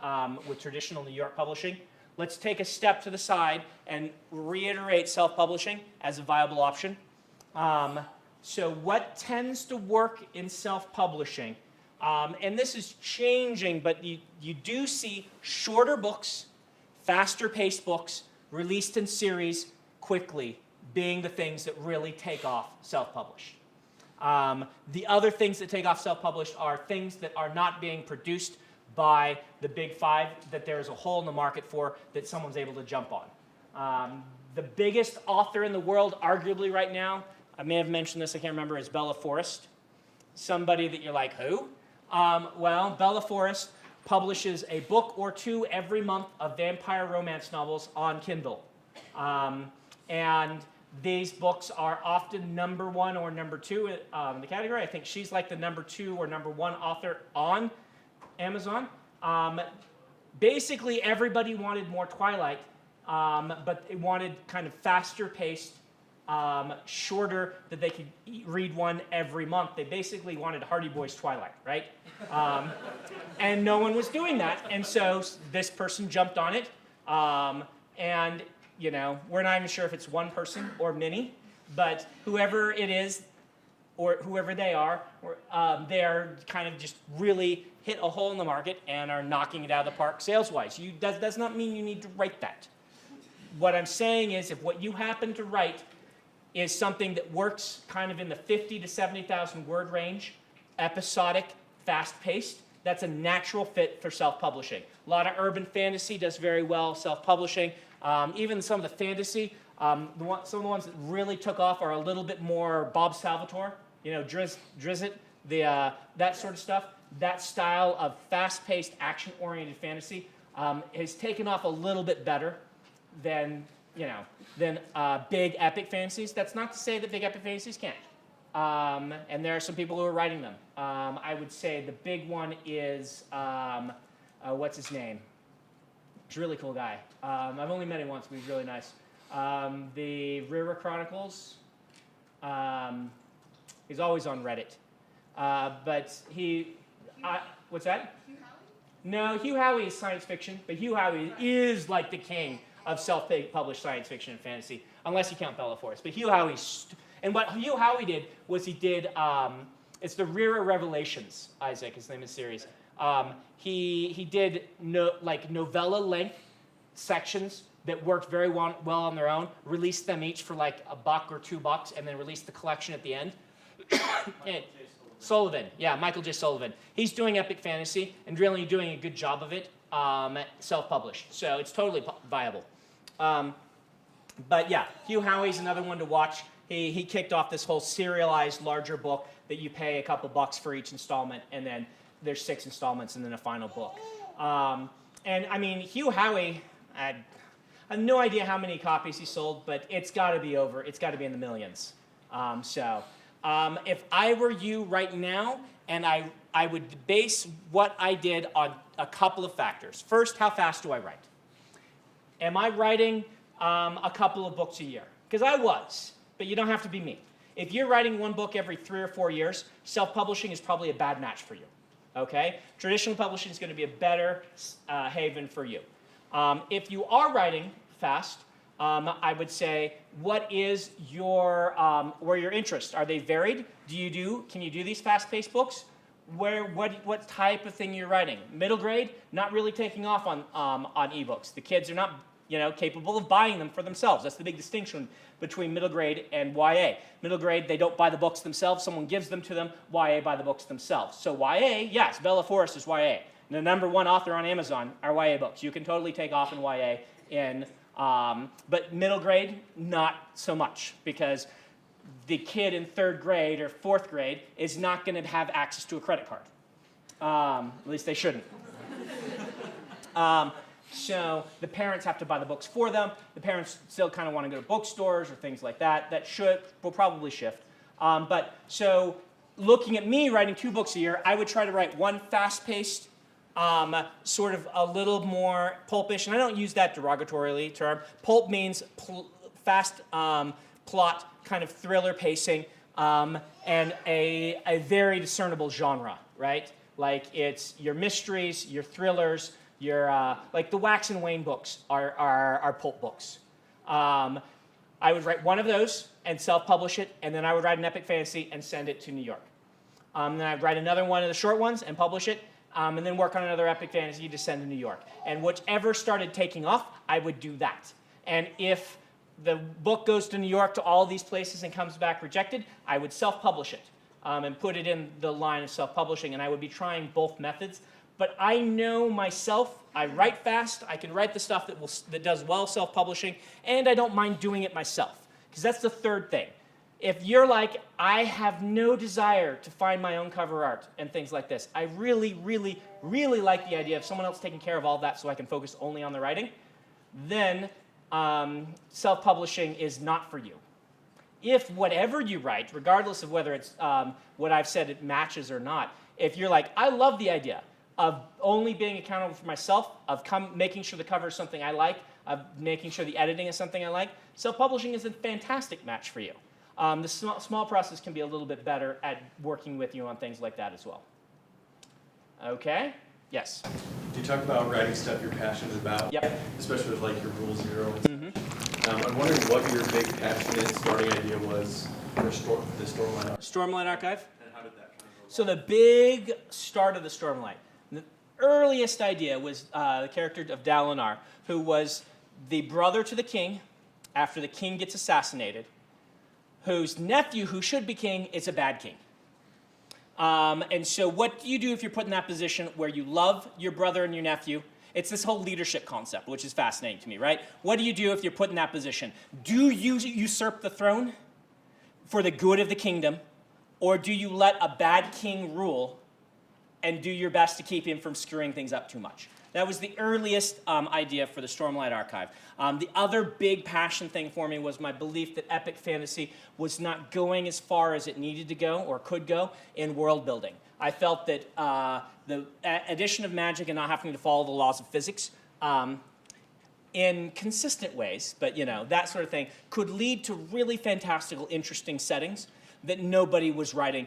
with traditional New York publishing. Let's take a step to the side and reiterate self-publishing as a viable option. So what tends to work in self-publishing, and this is changing, but you do see shorter books, faster-paced books, released in series quickly, being the things that really take off self-published. The other things that take off self-published are things that are not being produced by the big five, that there's a hole in the market for, that someone's able to jump on. The biggest author in the world, arguably right now, I may have mentioned this, I can't remember, is Bella Forrest. Somebody that you're like, who? Well, Bella Forrest publishes a book or two every month of vampire romance novels on Kindle. And these books are often number one or number two in the category. I think she's like the number two or number one author on Amazon. Basically, everybody wanted more Twilight, but they wanted kind of faster paced, shorter, that they could read one every month. They basically wanted Hardy Boys Twilight, right? And no one was doing that. And so this person jumped on it. And we're not even sure if it's one person or many, but whoever it is, or whoever they are kind of just really hit a hole in the market and are knocking it out of the park sales-wise. That does not mean you need to write that. What I'm saying is if what you happen to write is something that works kind of in the 50 to 70,000 word range, episodic, fast-paced, that's a natural fit for self-publishing. A lot of urban fantasy does very well self-publishing. Even some of the fantasy, some of the ones that really took off are a little bit more Bob Salvatore, Drizzt, that sort of stuff. That style of fast-paced, action-oriented fantasy has taken off a little bit better than big epic fantasies. That's not to say that big epic fantasies can't. And there are some people who are writing them. I would say the big one is, what's his name? He's a really cool guy. I've only met him once, but he's really nice. The Rira Chronicles. He's always on Reddit. But what's that? Hugh Howey? No, Hugh Howey is science fiction, but Hugh Howey is like the king of self-published science fiction and fantasy, unless you count Bella Forest. But Hugh Howey, and what Hugh Howey did was he did, it's the Rira Revelations, Isaac, his name is series. He did novella length sections that worked very well on their own, released them each for like $1 or $2, and then released the collection at the end. Michael J. Sullivan. He's doing epic fantasy and really doing a good job of it, self-published. So it's totally viable. But yeah, Hugh Howey's another one to watch. He kicked off this whole serialized larger book that you pay a couple bucks for each installment, and then there's 6 installments and then a final book. And I mean, Hugh Howey, I have no idea how many copies he sold, but it's got to be in the millions. If I were you right now, and I would base what I did on a couple of factors. First, how fast do I write? Am I writing a couple of books a year? Because I was, but you don't have to be me. If you're writing one book every 3 or 4 years, self-publishing is probably a bad match for you. Okay? Traditional publishing is going to be a better haven for you. If you are writing fast, I would say, what is your interests? Are they varied? Can you do these fast-paced books? What type of thing you're writing? Middle grade, not really taking off on ebooks. The kids are not capable of buying them for themselves. That's the big distinction between middle grade and YA. Middle grade, they don't buy the books themselves. Someone gives them to them. YA buy the books themselves. So YA, yes, Bella Forest is YA. The #1 author on Amazon are YA books. You can totally take off in YA but middle grade, not so much, because the kid in 3rd grade or 4th grade is not going to have access to a credit card. At least they shouldn't. So the parents have to buy the books for them. The parents still kind of want to go to bookstores or things like that. That will probably shift. So looking at me writing 2 books a year, I would try to write one fast-paced, sort of a little more pulpish, and I don't use that derogatorily term. Pulp means fast plot, kind of thriller pacing, and a very discernible genre, right? Like it's your mysteries, your thrillers, your like the Wax and Wayne books are pulp books. I would write one of those and self-publish it, and then I would write an epic fantasy and send it to New York. Then I'd write another one of the short ones and publish it. And then work on another epic fantasy to send to New York. And whichever started taking off, I would do that. And if the book goes to New York to all these places and comes back rejected, I would self-publish it and put it in the line of self-publishing. And I would be trying both methods. But I know myself, I write fast, I can write the stuff that does well self-publishing, and I don't mind doing it myself. Because that's the third thing. If you're like, I have no desire to find my own cover art and things like this, I really, really, really like the idea of someone else taking care of all that so I can focus only on the writing, then self-publishing is not for you. If whatever you write, regardless of whether it's what I've said it matches or not, if you're like, I love the idea of only being accountable for myself, of making sure the cover is something I like, of making sure the editing is something I like, self-publishing is a fantastic match for you. The small process can be a little bit better at working with you on things like that as well. Okay? Yes? You talk about writing stuff you're passionate about, yep. Especially with like your Rule Zero. I'm wondering what your big passionate starting idea was for the Stormlight Archive. Stormlight Archive? And how did that come about? So the big start of the Stormlight, the earliest idea was the character of Dalinar, who was the brother to the king after the king gets assassinated, whose nephew, who should be king, is a bad king. And so what do you do if you're put in that position where you love your brother and your nephew? It's this whole leadership concept, which is fascinating to me, right? What do you do if you're put in that position? Do you usurp the throne for the good of the kingdom, or do you let a bad king rule and do your best to keep him from screwing things up too much? That was the earliest idea for the Stormlight Archive. The other big passion thing for me was my belief that epic fantasy was not going as far as it needed to go or could go in world building. I felt that the addition of magic and not having to follow the laws of physics in consistent ways, but that sort of thing, could lead to really fantastical, interesting settings that nobody was writing.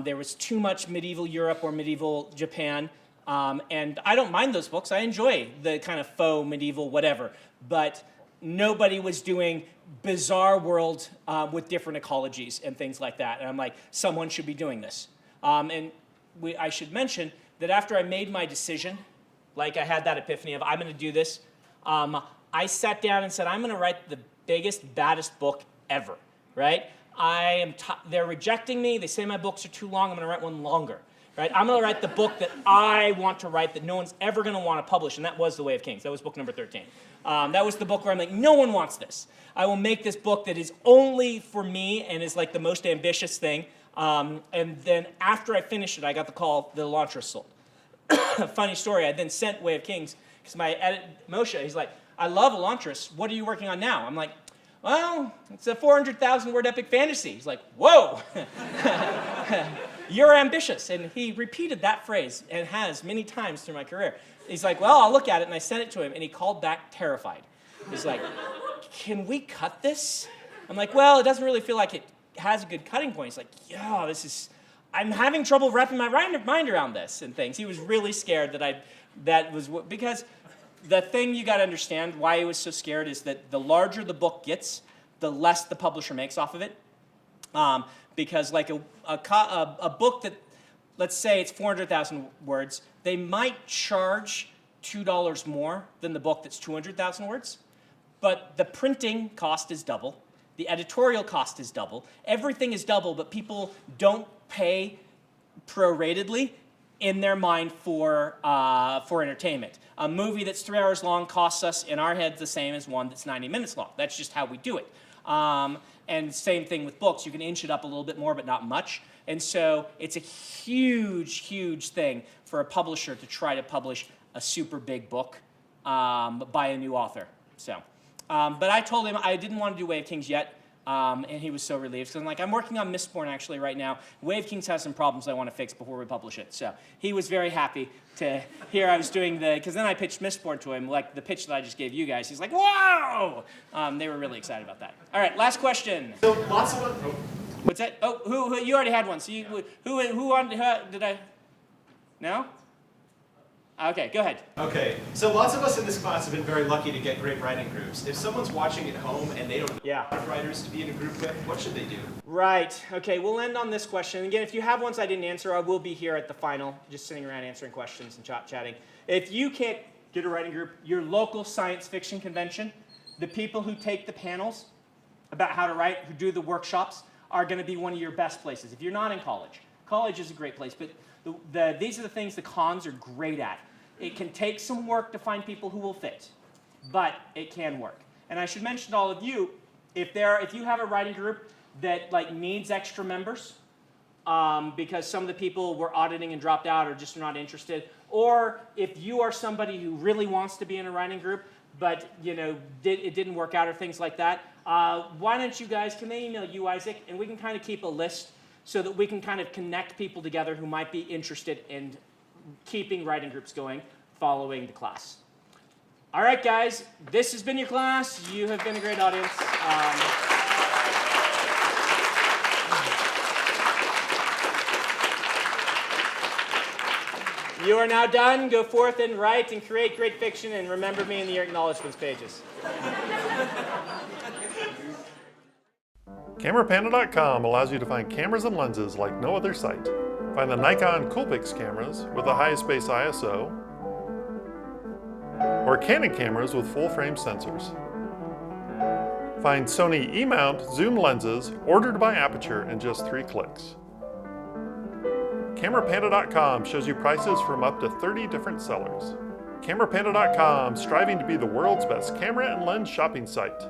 There was too much medieval Europe or medieval Japan. And I don't mind those books. I enjoy the kind of faux medieval whatever. But nobody was doing bizarre world with different ecologies and things like that. And I'm like, someone should be doing this. I should mention that after I made my decision, like I had that epiphany of I'm going to do this, I sat down and said, I'm going to write the biggest, baddest book ever, right? They're rejecting me. They say my books are too long. I'm going to write one longer. Right? I'm going to write the book that I want to write that no one's ever going to want to publish, and that was The Way of Kings. That was book number 13. That was the book where I'm like, no one wants this. I will make this book that is only for me and is like the most ambitious thing. And then after I finished it, I got the call, the Elantris sold. Funny story, I then sent Way of Kings, because my edit, Moshe, he's like, I love Elantris. What are you working on now? I'm like, well, it's a 400,000 word epic fantasy. He's like, whoa. You're ambitious. And he repeated that phrase, and has many times through my career. He's like, well, I'll look at it, and I sent it to him, and he called back terrified. He's like, can we cut this? I'm like, well, it doesn't really feel like it has a good cutting point. He's like, yeah, I'm having trouble wrapping my mind around this and things. He was really scared because the thing you got to understand why he was so scared is that the larger the book gets, the less the publisher makes off of it. Because like a book that, let's say it's 400,000 words, they might charge $2 more than the book that's 200,000 words, but the printing cost is double, the editorial cost is double, everything is double, but people don't pay proratedly in their mind for entertainment. A movie that's 3 hours long costs us in our heads the same as one that's 90 minutes long. That's just how we do it. And same thing with books. You can inch it up a little bit more, but not much. And so it's a huge, huge thing for a publisher to try to publish a super big book by a new author. So, but I told him I didn't want to do Way of Kings yet, and he was so relieved. So I'm like, I'm working on Mistborn actually right now. Way of Kings has some problems I want to fix before we publish it. So he was very happy to hear I was doing because then I pitched Mistborn to him, like the pitch that I just gave you guys. He's like, whoa! They were really excited about that. All right, last question. So lots of What's that? Oh, who you already had one. So who did I? No? Okay, go ahead. Okay, so lots of us in this class have been very lucky to get great writing groups. If someone's watching at home and they don't know a lot of writers to be in a group with, what should they do? Right. Okay, we'll end on this question. Again, if you have ones I didn't answer, I will be here at the final, just sitting around answering questions and chatting. If you can't get a writing group, your local science fiction convention, the people who take the panels about how to write, who do the workshops, are going to be one of your best places. If you're not in college, college is a great place, but these are the things the cons are great at. It can take some work to find people who will fit, but it can work. And I should mention to all of you, if you have a writing group that needs extra members, because some of the people were auditing and dropped out or just not interested, or if you are somebody who really wants to be in a writing group, but it didn't work out or things like that, why don't you guys, can they email you, Isaac, and we can kind of keep a list so that we can kind of connect people together who might be interested in keeping writing groups going following the class. All right, guys, this has been your class. You have been a great audience. You are now done. Go forth and write and create great fiction, and remember me in your acknowledgments pages. CameraPanda.com allows you to find cameras and lenses like no other site. Find the Nikon Coolpix cameras with the highest base ISO, or Canon cameras with full-frame sensors. Find Sony E-mount zoom lenses ordered by Aperture in just 3 clicks. CameraPanda.com shows you prices from up to 30 different sellers. CameraPanda.com, striving to be the world's best camera and lens shopping site.